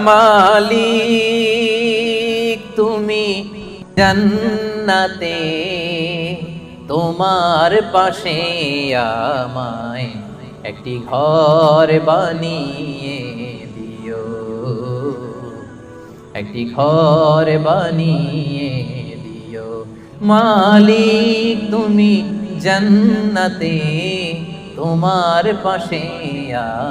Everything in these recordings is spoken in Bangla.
মালিক তুমি জান্নাতে, তোমার পাশে আমায় একটি ঘর বানিয়ে দিও, একটি ঘর বানিয়ে দিও। মালিক তুমি জান্নাতে, তোমার পাশে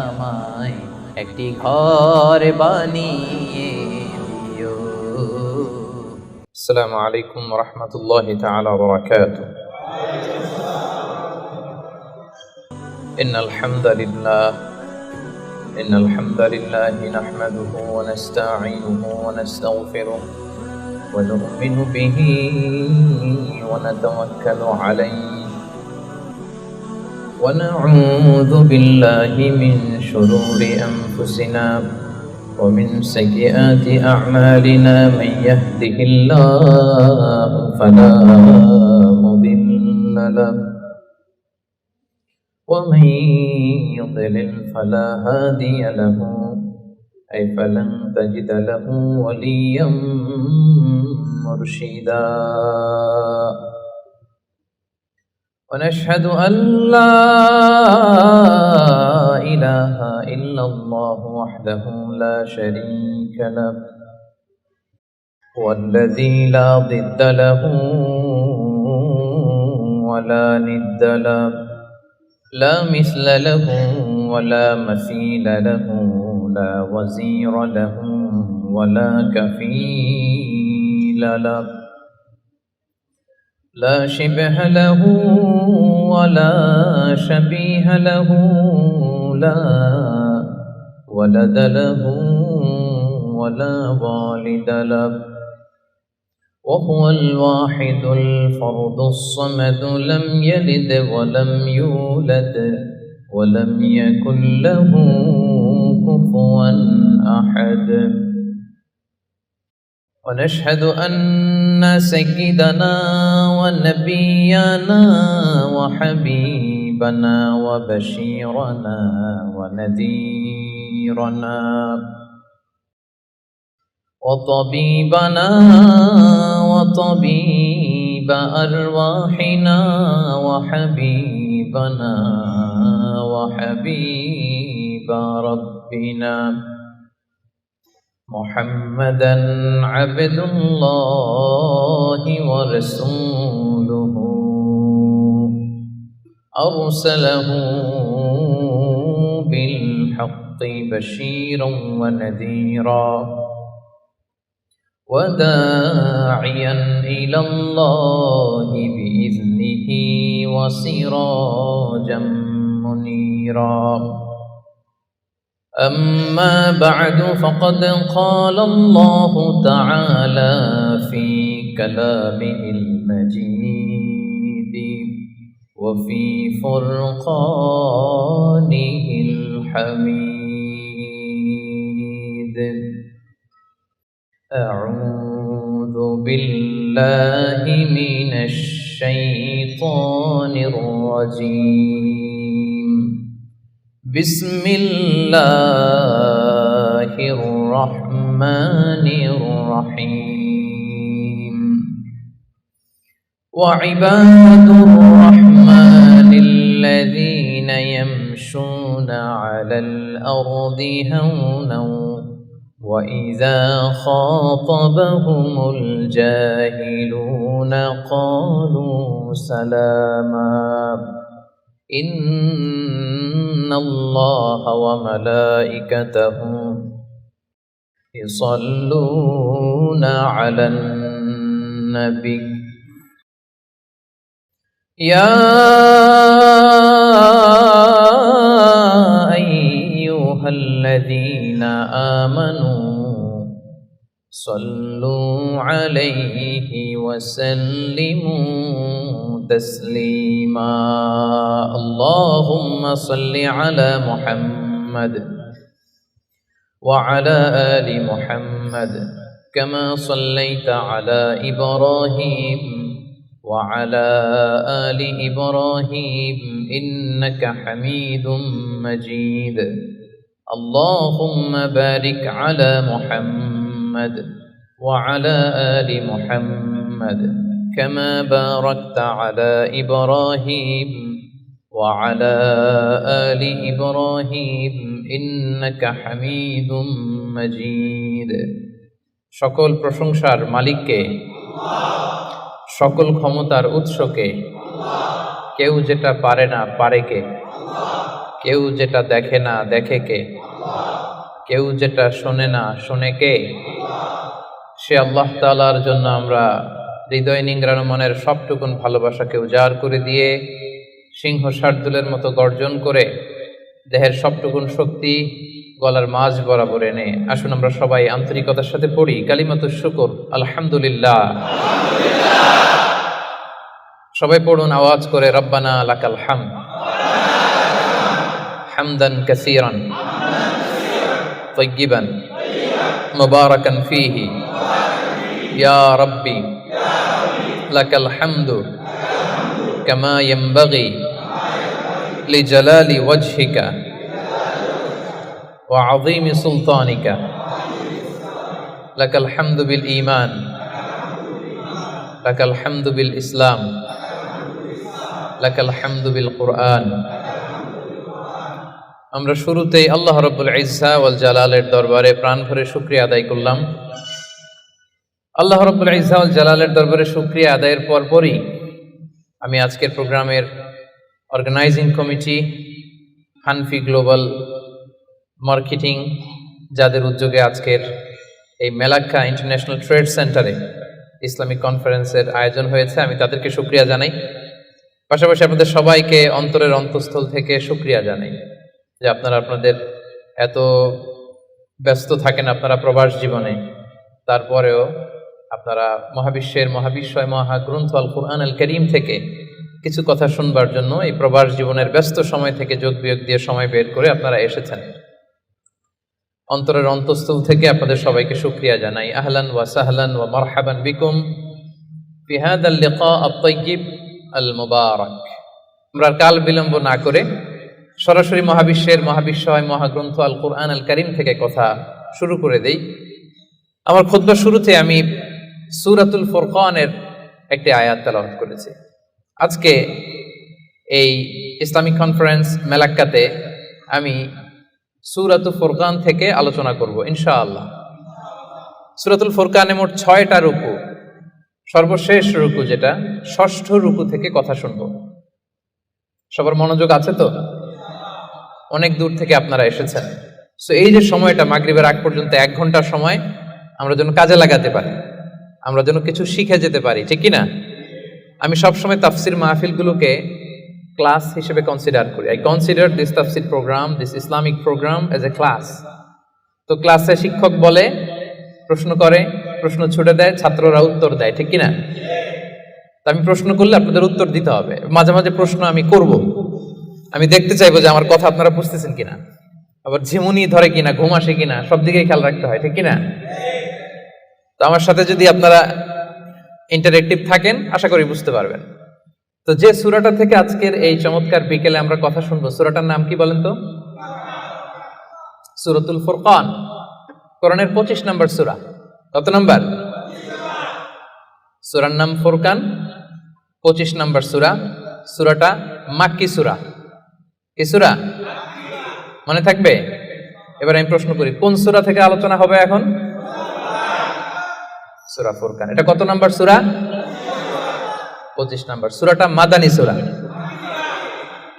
আমায় একটি ঘর বানিয়ে দিও। আসসালামু আলাইকুম ওয়া রাহমাতুল্লাহি তাআলা ওয়া বারাকাতুহু। ইন্নাল হামদালিল্লাহি নাহমাদুহু ওয়া নাস্তাঈনুহু ওয়া নাস্তাগফিরুহ ওয়া নু'মিnu বিহি ওয়া নাতাওয়াক্কালু আলাইহি ونعوذ بالله من شرور أنفسنا ومن سيئات أعمالنا من يهده الله فلا مضل له ومن يضلل فلا هادي له أي فلن تجد له وليا مرشدا ونشهد أن لا إله إلا الله وحده لا شريك له والذي لا ضد له ولا ند له لا مثل له ولا مثيل له لا وزير له ولا كفيل له لا شبه له ولا شبيه له لا ولد له ولا والد له وهو الواحد الفرد الصمد لم يلد ولم يولد ولم يكن له كفوا أحد ونشهد أن سيدنا ونبينا وحبيبنا وبشيرنا ونذيرنا وطبيبنا وطبيب أرواحنا وحبيبنا وحبيب ربنا محمدا عبد الله ورسوله أرسله بالحق بشيرا ونذيرا وداعيا إلى الله بإذنه وسراجا منيرا. أما بعد فقد قال الله تعالى في كلامه المجيد وفي فرقانه الحميد. أعوذ بالله من الشيطان الرجيم. بسم الله الرحمن الرحيم. وعباد الرحمن الذين يمشون على الأرض هونا وإذا خاطبهم الجاهلون قالوا سلاما. إن الله وملائكته يصلون على النبي يا أيها الذين آمنوا صلوا عليه وسلموا تسليما. اللهم صل على محمد وعلى آل محمد كما صليت على إبراهيم وعلى آل إبراهيم إنك حميد مجيد. اللهم بارك على محمد وعلى آل محمد كما باركت على إبراهيم وعلى آل إبراهيم إنك حميد مجيد সকল প্রশংসার মালিককে, সকল ক্ষমতার উৎসকে, কেউ যেটা পারে না পারে কে, কেউ যেটা দেখে না দেখে কে, কেউ যেটা শোনে না শোনে কে, সে আল্লাহ তাআলার জন্য আমরা হৃদয় নিংড়ানো মনের সবটুকুন ভালোবাসাকে উজাড় করে দিয়ে সিংহ শার্দুলের মতো গর্জন করে দেহের সবটুকুন শক্তি গলার মাঝ বরাবর এনে আসুন আমরা সবাই আন্তরিকতার সাথে পড়ি কালিমাতুশ শুকর আলহামদুলিল্লাহ। সবাই পড়ুন আওয়াজ করে, রব্বানা লাকাল হামদ হামদান কাসীরান তাইয়িবান মুবারাকান ফীহি ইয়া রাব্বি লাকাল হামদু কামা ইয়ানবাগি লিজালালি ওয়াজহিকা ওয়া আযীমি সুলতানিকা লাকাল হামদু বিল ঈমান লাকাল হামদু বিল ইসলাম লাকাল হামদু বিল কুরআন। আমরা শুরুতেই আল্লাহ রাব্বুল ইজ্জা ওয়াল জালালের দরবারে প্রাণ ভরে শুকরিয়া আদায় করলাম। আল্লাহ রাব্বুল ইজ্জা ওয়াল জালালের দরবারে শুকরিয়া আদায়ের পরপরই আমি আজকের প্রোগ্রামের organising committee Hanfi global marketing, যাদের উদ্যোগে আজকের এই মেলাক্কা ইন্টারন্যাশনাল ট্রেড সেন্টারে ইসলামিক কনফারেন্সের আয়োজন হয়েছে, আমি তাদেরকে শুকরিয়া জানাই। পাশাপাশি আপনাদের সবাইকে অন্তরের অন্তঃস্থল থেকে শুকরিয়া জানাই যে আপনারা আপনাদের এত ব্যস্ত থাকেন আপনারা প্রবাস জীবনে, তারপরেও আপনারা মহাবিশ্বের মহাবিশ্বয় মহাগ্রন্থ আল কুরআন আল কারীম থেকে কিছু কথা শুনবার জন্য এই প্রবাস জীবনের ব্যস্ত সময় থেকে যোগ বিয়োগ দিয়ে সময় বের করে আপনারা এসেছেন। অন্তরের অন্তঃস্থল থেকে আপনাদের সবাইকে শুকরিয়া জানাই। আহলান ওয়া সাহলান ওয়া মারহাবান বিকুম ফি হাদাল লিকা আত-তাইয়িব আল মুবারাক। আমরা কাল বিলম্ব না করে সরাসরি মহাবিশ্বের মহাবিশ্বয় মহাগ্রন্থ আল কুরআন আল কারীম থেকে কথা শুরু করে দেই। আমার খুতবার শুরুতে আমি সূরাতুল ফুরকানের একটি আয়াত তেলাওয়াত করেছি। আজকে এই ইসলামিক কনফারেন্স মেলাক্কাতে আমি সূরাতুল ফুরকান থেকে আলোচনা করব ইনশাআল্লাহ। সূরাতুল ফুরকানে মোট 6টা রুকু, সর্বশেষ রুকু যেটা ষষ্ঠ রুকু থেকে কথা শুনবো। সবার মনোযোগ আছে তো? অনেক দূর থেকে আপনারা এসেছেন, সো এই যে সময়টা মাগরিবের আগ পর্যন্ত 1 ঘন্টা সময় আমরা যেন কাজে লাগাতে পারি, আমরা যেন কিছু শিখে যেতে পারি, ঠিক কি না? আমি সবসময় তাফসির মাহফিলগুলোকে ক্লাস হিসেবে কনসিডার করি। আই কনসিডার দিস তাফসির programme, this Islamic programme as a class. তো ক্লাসে শিক্ষক বলে, প্রশ্ন করে, প্রশ্ন ছুড়ে দেয়, ছাত্ররা উত্তর দেয়, ঠিক কি না? তো আমি প্রশ্ন করলে আপনাদের উত্তর দিতে হবে। মাঝে মাঝে প্রশ্ন আমি করব, আমি দেখতে চাইবো যে আমার কথা আপনারা বুঝতেছেন কিনা, আবার ঝিমুনি ধরে কিনা, ঘুম আসে কিনা, সব দিকেই খেয়াল রাখতে হয়, ঠিক কিনা? তো আমার সাথে যদি আপনারা ইন্টারেক্টিভ থাকেন আশা করি বুঝতে পারবেন। তো যে সূরাটা থেকে আজকের এই চমৎকার বিকেলে আমরা কথা শুনবো, সূরাটার নাম কি বলেন তো? সূরাতুল ফুরকান, কোরআনের 25 নম্বর সূরা। কত নম্বর? সূরার নাম ফুরকান, 25 নম্বর সূরা। সূরাটা মাক্কি সূরা। কি সূরা? মনে থাকবে? এবার আমি প্রশ্ন করি, কোন সূরা থেকে আলোচনা হবে এখন? সূরা ফুরকান। এটা কত নম্বর সূরা? 25 নম্বর। সূরাটা মাদানী সূরা।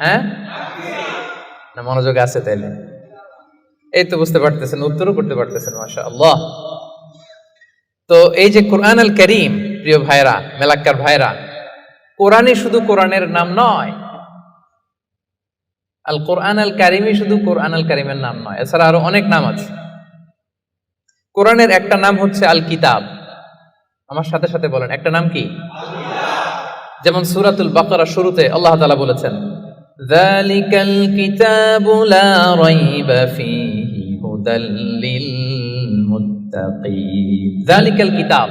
হ্যাঁ না, মনোযোগ আছে তাইলে? এই তো বুঝতে পারতেছেন, উত্তরও করতে পারতেছেন, মাশাআল্লাহ। তো এই যে কোরআন আল কারীম, প্রিয় ভাইরা, মেলাক্কার ভাইরা, কোরআনই শুধু কোরআনের নাম নয়, আল কোরআন আল কারীমই শুধু কোরআন আল কারীমের নাম নয়, এছাড়া আরো অনেক নাম আছে। কোরআনের একটা নাম হচ্ছে আল কিতাব। আমার সাথে সাথে বলেন, একটা নাম কি? যেমন সূরাতুল বাকারা শুরুতে আল্লাহ তাআলা বলেছেন, যালিকাল কিতাবু লা রাইবা ফীহি হুদাল লিল মুত্তাকিন। যালিকাল কিতাব,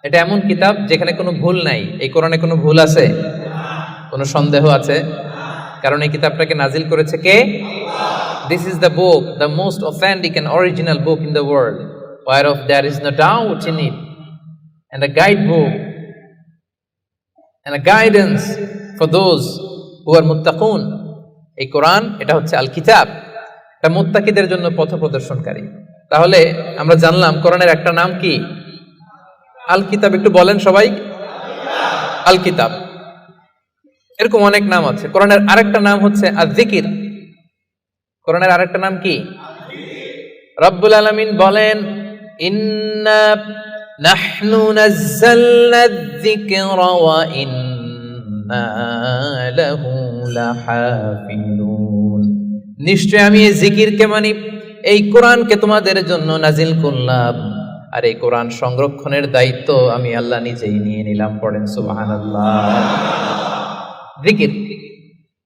এটা এমন কিতাব যেখানে কোনো ভুল নাই। এই কোরআনে কোনো ভুল আছে? কোনো সন্দেহ আছে? কারণ এই কিতাবটাকে নাজিল করেছে কে? This is the book, the most authentic and original book in the world, whereof there is no doubt in it, and a guidebook and a guidance for those who are muttaqun. এই কোরআন এটা হচ্ছে আল কিতাব, এটা মুত্তাকিদের জন্য পথ প্রদর্শনকারী। তাহলে আমরা জানলাম কোরআনের একটা নাম কি? আল কিতাব। একটু বলেন সবাই, আল কিতাব। এরকম অনেক নাম আছে। কোরআনের আরেকটা নাম হচ্ছে আয-যিকির। কোরআনের আরেকটা নাম কি? রব্বুল আলামিন বলেন, ইন্না নাহনু নাযালনা আয-যিকরা ওয়া ইন্না লাহু লাহাফিজুন। নিশ্চয় আমি এই জিকিরকে মানি, এই কোরআনকে তোমাদের জন্য নাজিল করলাম, আর এই কোরআন সংরক্ষণের দায়িত্ব আমি আল্লাহ নিজেই নিয়ে নিলাম। পড়েন সুবহানাল্লাহ। জিকির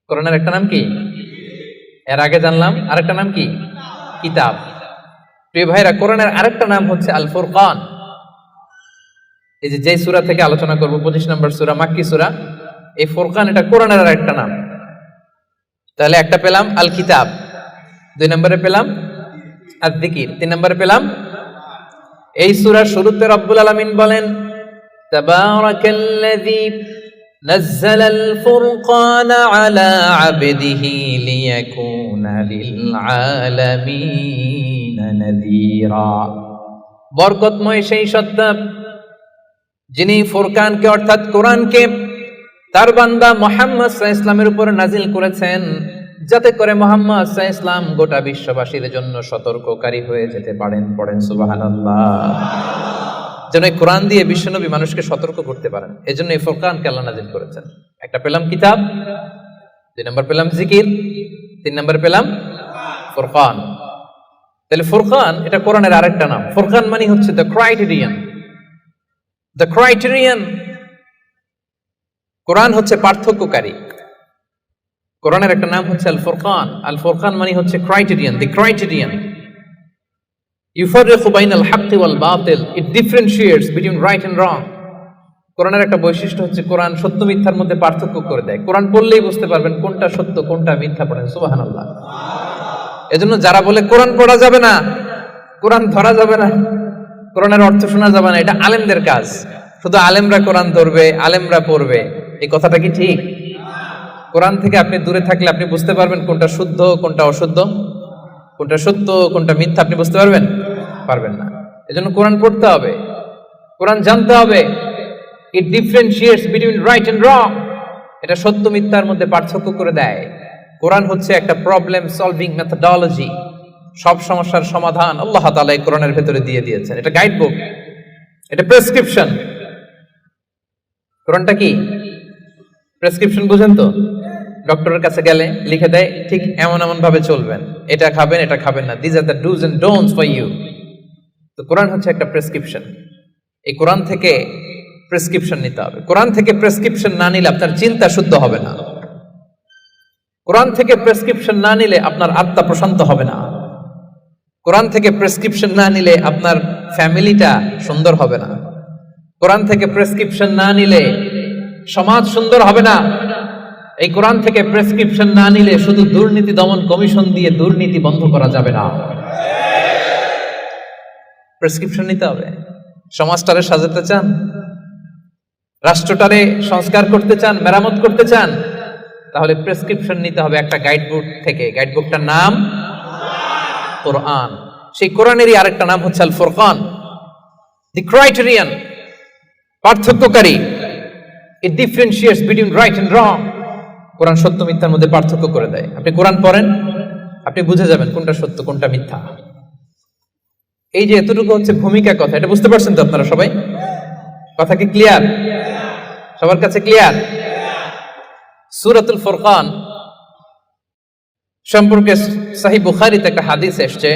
কোরআনের একটা নাম কি? এর আগে জানলাম আরেকটা নাম কি? কিতাব। প্রিয় ভাইরা, কোরআনের আরেকটা নাম হচ্ছে আল ফুরকান। এই যে সূরা থেকে আলোচনা করব, 25 নম্বর সূরা, মাক্কি সূরা, এই ফুরকান এটা কোরআনের আরেকটা নাম। তাহলে একটা পেলাম আল কিতাব, 2 নম্বরে পেলাম আয-যিকির, 3 নম্বরে পেলাম এই সূরার শুরুতে রব্বুল আলামিন বলেন, তাবারাকাল্লাযী নাযালাল ফুরকানা আলা আবদিহি লিয়াকুনা লিল আলামিন নাযীরা। বরকতময় সেই সত্তা যিনি ফুরকানকে অর্থাৎ কোরআনকে তার বান্দা মুহাম্মদ সাল্লাল্লাহু আলাইহি ওয়াসাল্লামের উপর নাজিল করেছেন, যাতে করে মুহাম্মদ সাল্লাল্লাহু আলাইহি ওয়াসাল্লাম গোটা বিশ্ববাসীর জন্য সতর্ককারী হয়ে যেতে পারেন। পড়েন সুবহানাল্লাহ। যেন এই কোরআন দিয়ে বিশ্বনবী মানুষকে সতর্ক করতে পারেন, এজন্য এই ফুরকানকে আল্লাহ নাজিল করেছেন। একটা পেলাম কিতাব, 2 নম্বর পেলাম জিকির, 3 নম্বর পেলাম ফুরকান। তাহলে ফুরকান এটা কোরআনের আরেকটা নাম। ফুরকান মানে হচ্ছে দ্য ক্রাইটেরিয়ান। দ্য ক্রাইটেরিয়ান, কোরআন হচ্ছে পার্থক্যকারী। কোরআনের একটা নাম হচ্ছে আল ফুরকান। আল ফুরকান মানে হচ্ছে ক্রাইটেরিয়ান, দি ক্রাইটেরিয়ান। ইউফাররিকু বাইনাল হাক্কি ওয়াল বাতিল, it differentiates between right and wrong. কোরআনের একটা বৈশিষ্ট্য হচ্ছে কোরআন সত্য মিথ্যার মধ্যে পার্থক্য করে দেয়। কোরআন পড়লেই বুঝতে পারবেন কোনটা সত্য কোনটা মিথ্যা। পড়েন সুবহানাল্লাহ। এজন্য যারা বলে কোরআন পড়া যাবে না, কোরআন ধরা যাবে না, কোরআনের অর্থ শোনা যাবে না, এটা আলেমদের কাজ। শুধু আলেমরা কোরআন ধরবে, আলেমরা পড়বে, এই কথাটা কি ঠিক? কোরআন থেকে আপনি দূরে থাকলে আপনি বুঝতে পারবেন কোনটা শুদ্ধ কোনটা অশুদ্ধ, কোনটা সত্য কোনটা মিথ্যা, আপনি বুঝতে পারবেন? পারবেন না। এজন্য কোরআন পড়তে হবে, কোরআন জানতে হবে। It differentiates between right and wrong, এটা সত্য মিথ্যার মধ্যে পার্থক্য করে দেয়। কোরআন হচ্ছে একটা প্রবলেম সলভিং মেথডোলজি। সব সমস্যার সমাধান আল্লাহ তাআলা এই কোরআনের ভেতরে দিয়ে দিয়েছেন। এটা গাইডবুক, এটা প্রেসক্রিপশন। কোরআনটা কি প্রেসক্রিপশন? বুঝেন তো? ডক্টরের কাছে গেলে লিখে দেয় ঠিক এমন এমন ভাবে চলবেন, এটা খাবেন এটা খাবেন না, this are the dos and don'ts for you. তো কোরআন হচ্ছে একটা প্রেসক্রিপশন। এই কোরআন থেকে প্রেসক্রিপশন নিতে হবে। কোরআন থেকে প্রেসক্রিপশন না নিলে আপনার চিন্তা শুদ্ধ হবে না। কোরআন থেকে প্রেসক্রিপশন না নিলে আপনার আত্মা প্রশান্ত হবে না। কোরআন থেকে প্রেসক্রিপশন না নিলে আপনার ফ্যামিলিটা সুন্দর হবে না। কোরআন থেকে প্রেসক্রিপশন না নিলে সমাজ সুন্দর হবে না। এই কোরআন থেকে প্রেসক্রিপশন না নিলে শুধু দুর্নীতি দমন কমিশন দিয়ে দুর্নীতি বন্ধ করা যাবে না। প্রেসক্রিপশন নিতে হবে। সমাজটারে সাজাতে চান, রাষ্ট্রটারে সংস্কার করতে চান, মেরামত করতে চান, তাহলে প্রেসক্রিপশন নিতে হবে একটা গাইডবুক থেকে। গাইডবুকটার নাম কোরআন। সেই কোরআনেরই আরেকটা নাম হচ্ছে আল ফুরকান, দি ক্রাইটেরিয়ান, পার্থক্যকারী। It differentiates between right and wrong. কোরআন সত্য মিথ্যার মধ্যে পার্থক্য করে দেয়। আপনি কোরআন পড়েন, আপনি বুঝে যাবেন কোনটা সত্য কোনটা মিথ্যা। এই যে এতটুকু হচ্ছে ভূমিকা কথা, এটা বুঝতে পারছেন তো আপনারা সবাই? কথা কি ক্লিয়ার? সবার কাছে ক্লিয়ার? সূরাতুল ফুরকান সম্পর্কে সহিহ বুখারীতে একটা হাদিস এসেছে।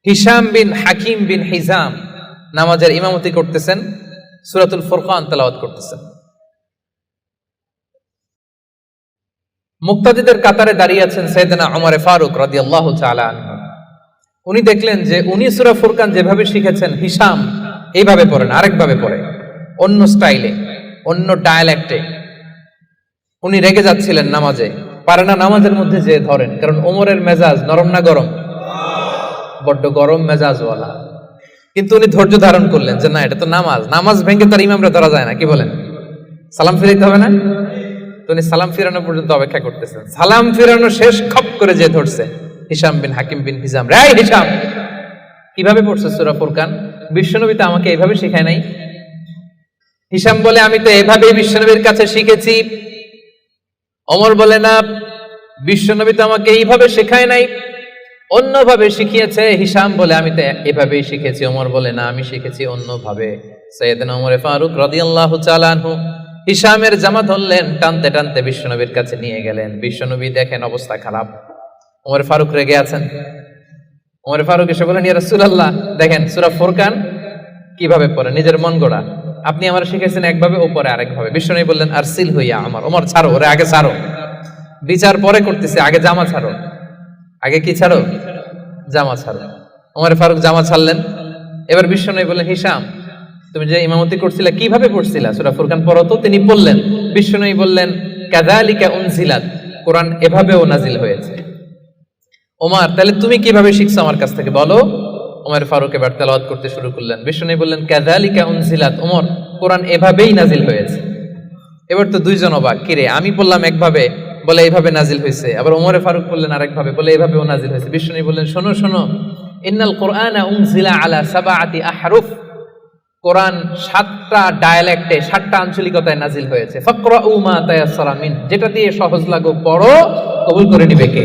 হিশাম বিন হাকিম বিন হিজাম নামাজের ইমামতি করতেছেন, সূরাতুল ফুরকান তেলাওয়াত করতেছেন। মুক্তাদিদের কাতারে দাঁড়িয়ে আছেন সাইয়েদনা ওমর ফারুক রাদিয়াল্লাহু তাআলা আনহু। উনি দেখলেন যে উনি সূরা ফুরকান যেভাবে শিখেছেন হিশাম এইভাবে পড়েন, আরেকভাবে পড়ে, অন্য স্টাইলে, অন্য ডায়ালেক্টে। উনি রেগে যাচ্ছিলেন নামাজে। পারে না নামাজের মধ্যে যে ধরেন, কারণ ওমরের মেজাজ নরম না গরম? বড্ড গরম মেজাজওয়ালা। কিন্তু উনি ধৈর্য ধারণ করলেন যে না, এটা তো নামাজ, নামাজ ভেঙে তার ইমামরা ধরা যায় না, কি বলেন? সালাম ফিরাইতে হবে না? তো উনি সালাম ফিরানো পর্যন্ত অপেক্ষা করতেছেন। সালাম ফিরানো শেষ, খপ করে যে ধরছে হিশাম বিন হাকিম বিন হিজাম। রে হিশাম, কিভাবে পড়ছে সূরা ফুরকান? বিশ্বনবী তো আমাকে এইভাবে শেখায় নাই। হিশাম বলে আমি তো এভাবেই বিশ্বনবীর কাছে শিখেছি। ওমর বলে না, বিশ্বনবী তো আমাকে এইভাবে শেখায় নাই, অন্যভাবে শিখিয়েছে। হিশাম বলে আমি তো এভাবেই শিখেছি। ওমর বলে না, আমি শিখেছি অন্যভাবে। সাইয়েদনা ওমর ফারুক রাদিয়াল্লাহু তাআলা আনহু হিশামের জামা ধরলেন, টানতে টানতে বিশ্বনবীর কাছে নিয়ে গেলেন। বিশ্বনবী দেখেন অবস্থা খারাপ, ওমর ফারুক রেগে আছেন। ওমর ফারুক এসে বলেন, ইয়া রাসূলুল্লাহ, দেখেন সূরা ফুরকান কিভাবে পড়ে, নিজের মন গড়া। আপনি আমার শিখেছেন একভাবে, ও পরে আরেকভাবে। বিশ্বনবী বললেন, আরসিল হইয়া আমার, ওমর ছাড়ো ওরে, আগে ছাড়ো, বিচার পরে করতেছে, আগে জামা ছাড়ো। আগে কি ছাড়ো? জামা ছাড়ো। ওমর ফারুক জামা ছাড়লেন। এবার বিশ্বনবী বললেন, হিশাম, তুমি যে ইমামতি করছিলা কিভাবে পড়ছিলা? সূরা ফুরকান পড়ো তো। তিনি পড়লেন। বিশ্বনবী বললেন, কাযালিকা উনজিলাত, কোরআন এভাবেও নাজিল হয়েছে। ওমর, তাহলে তুমি কিভাবে শিখছো আমার কাছ থেকে বলো। ওমর ফারুক এবার তেলাওয়াত করতে শুরু করলেন। বিশ্বনবী বললেন, কাযালিকা উনজিলাত, ওমর, কোরআন এভাবেই নাজিল হয়েছে। এবার তো দুইজন অবাক, কিরে আমি বললাম একভাবে, বলে এইভাবে নাজিল হয়েছে। আবার ওমর ফারুক বললেন আরেকভাবে, বলে এইভাবেও নাজিল হয়েছে। বিশ্বনবী বললেন, শোনো শোনো, ইন্নাল কোরআনা উনজিলা আলা সাবআতি আহরুফ, কোরআন 7টা ডায়ালেক্টে 7টা আঞ্চলিকতায় নাজিল হয়েছে। ফাকরাউ মা তায়াসসারা মিন, যেটা দিয়ে সহজ লাগো পড়ো, কবুল করে নিবে কে?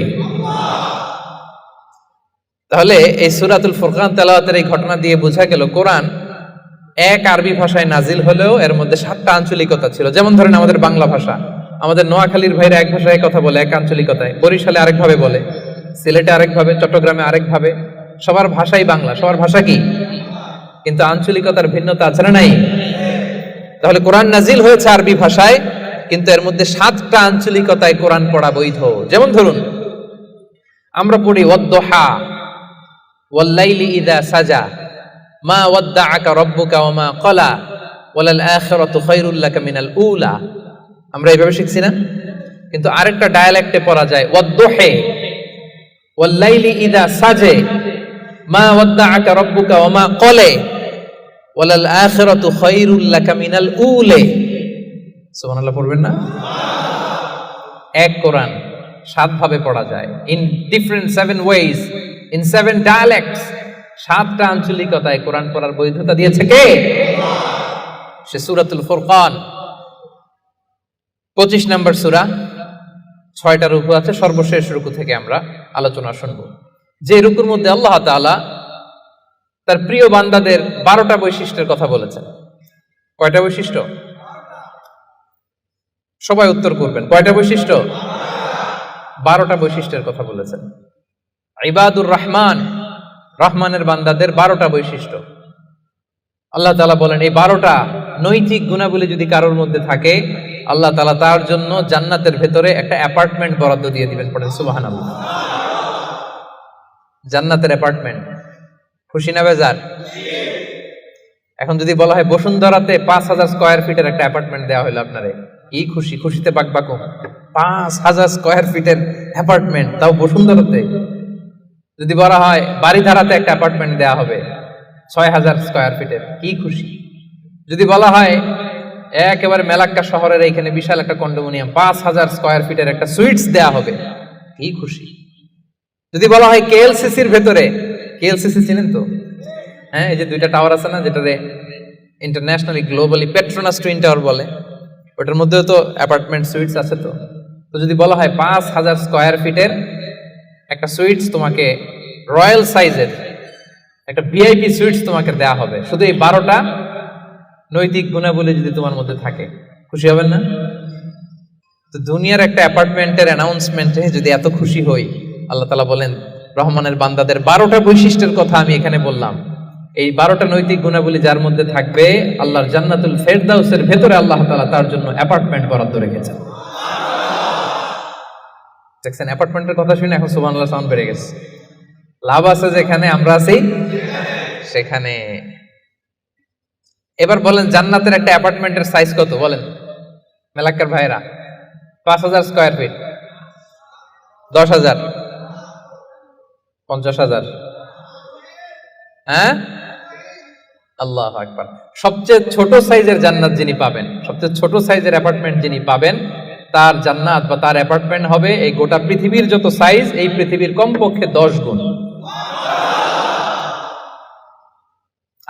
তাহলে এই সূরাতুল ফুরকান তেলাওয়াতের এই ঘটনা দিয়ে বোঝা গেল, কোরআন এক আরবি ভাষায় নাজিল হলেও এর মধ্যে 7টা আঞ্চলিকতা ছিল। যেমন ধরেন আমাদের বাংলা ভাষা, আমাদের নোয়াখালীর ভাইরা এক ভাষায় কথা বলে, এক আঞ্চলিকতায়, বরিশালে আরেকভাবে বলে, সিলেটে আরেকভাবে, চট্টগ্রামে আরেকভাবে। সবার ভাষাই বাংলা, সবার ভাষা কি, কিন্তু আঞ্চলিকতার ভিন্নতা আছে না নাই? তাহলে কোরআন নাজিল হয়েছে আরবি ভাষায়, কিন্তু এর মধ্যে 7টা আঞ্চলিকতায় কোরআন পড়া বৈধ। যেমন ধরুন আমরা পড়ি ওয়াদ-দুহা, ওয়াল-লাইলি ইযা সাজা, মা ওয়াদ্দাআকা রাব্বুকা ওয়া মা ক্বালা, ওয়ালাল আখিরাতু খায়রুল লাকা মিনাল উলা। আমরা এইভাবে শিখছি না? কিন্তু আরেকটা ডায়ালেক্টে পড়া যায়, ওয়াদ-দুহি, ওয়াল-লাইলি ইযা সাজে, মা ওয়াদ্দাআকা রাব্বুকা ওয়া মা ক্বালা, ওয়ালাল আখিরাতু খায়রুল লাকা মিনাল উলা। সুবহানাল্লাহ পড়বেন না? এক কোরআন 7 ভাবে পড়া যায়, in different 7 ways, in 7 dialects. 7টা আঞ্চলিকতায় কোরআন পড়ার বৈধতা দিয়েছে কে? সে সূরাতুল ফুরকান 25 নম্বর সূরা, 6টা রুকু আছে। সর্বশেষ রুকু থেকে আমরা আলোচনা শুনব, যে রুকুর মধ্যে আল্লাহ তাআলা তার প্রিয় বান্দাদের 12টা বৈশিষ্ট্যের কথা বলেছেন। কয়টা বৈশিষ্ট্য? সবাই উত্তর করবেন, কয়টা বৈশিষ্ট্য? 12টা বৈশিষ্ট্যের কথা বলেছেন। ইবাদুর রহমান, রহমানের বান্দাদের 12টা বৈশিষ্ট্য আল্লাহ তাআলা বলেন। এই 12টা নৈতিক গুণাবলী যদি কারোর মধ্যে থাকে, আল্লাহ তাআলা তার জন্য জান্নাতের ভেতরে একটা অ্যাপার্টমেন্ট বরাদ্দ দিয়ে দিবেন। পড়েন সুবহানাল্লাহ। জান্নাতের অ্যাপার্টমেন্ট, খুশি না বেজার? এখন যদি বলা হয় বসুন্ধরাতে 5000 স্কয়ার ফিটের একটা অ্যাপার্টমেন্ট দেওয়া হলো আপনারে, কি খুশি, খুশিতে বাকবাকুম। 5000 স্কয়ার ফিটের অ্যাপার্টমেন্ট, তাও বসুন্ধরাতে। যদি বলা হয় বাড়িধারাতে একটা অ্যাপার্টমেন্ট দেওয়া হবে 6000 স্কয়ার ফিটের, কি খুশি। যদি বলা হয় একেবারে মেলাক্কা শহরের এইখানে বিশাল একটা কন্ডোমিনিয়াম 5000 স্কয়ার ফিটের একটা সুইটস দেওয়া হবে, কি খুশি। যদি বলা হয় কেএলসিসির ভেতরে, কেএলসিসি চিনেন তো? হ্যাঁ, এই যে 2টা টাওয়ার আছে না, যেটারে internationally globally Petronas twin tower বলে, ওটার মধ্যেও তো অ্যাপার্টমেন্ট সুইটস আছে। তো যদি বলা হয় 5000 স্কয়ার ফিটের একটা সুইটস তোমাকে, রয়্যাল সাইজের একটা ভিআইপি সুইটস তোমাকে দেয়া হবে, শুধু এই 12টা নৈতিক গুণাবলী যদি তোমার মধ্যে থাকে, খুশি হবেন না? তো দুনিয়ার একটা অ্যাপার্টমেন্টের অ্যানাউন্সমেন্টে যদি এত খুশি হই, আল্লাহ তাআলা বলেন রহমানের বান্দাদের 12টা বৈশিষ্ট্যের কথা আমি এখানে বললাম, এই 12টা নৈতিক গুণাবলী যার মধ্যে থাকবে, আল্লাহর জান্নাতুল ফেরদাউসের ভেতরে আল্লাহ তাআলা তার জন্য অ্যাপার্টমেন্ট বরাদ্দ রেখেছেন। দেখছেন, অ্যাপার্টমেন্টের কথা শুনে এখন সুবহানাল্লাহ সাউন্ড বেড়ে গেছে। লাভ আছে যেখানে আমরা আছি সেখানে। এবার বলেন জান্নাতের একটা অ্যাপার্টমেন্টের সাইজ কত বলেন মেলাক্কার ভাইরা? 5000 স্কয়ার ফিট। 10,000, 50,000? হ্যাঁ, আল্লাহু আকবার। সবচেয়ে ছোট সাইজের জান্নাত যিনি পাবেন, সবচেয়ে ছোট সাইজের অ্যাপার্টমেন্ট যিনি পাবেন, তার জান্নাত বা তার অ্যাপার্টমেন্ট হবে এই গোটা পৃথিবীর যত সাইজ, এই পৃথিবীর কমপক্ষে 10 গুণ।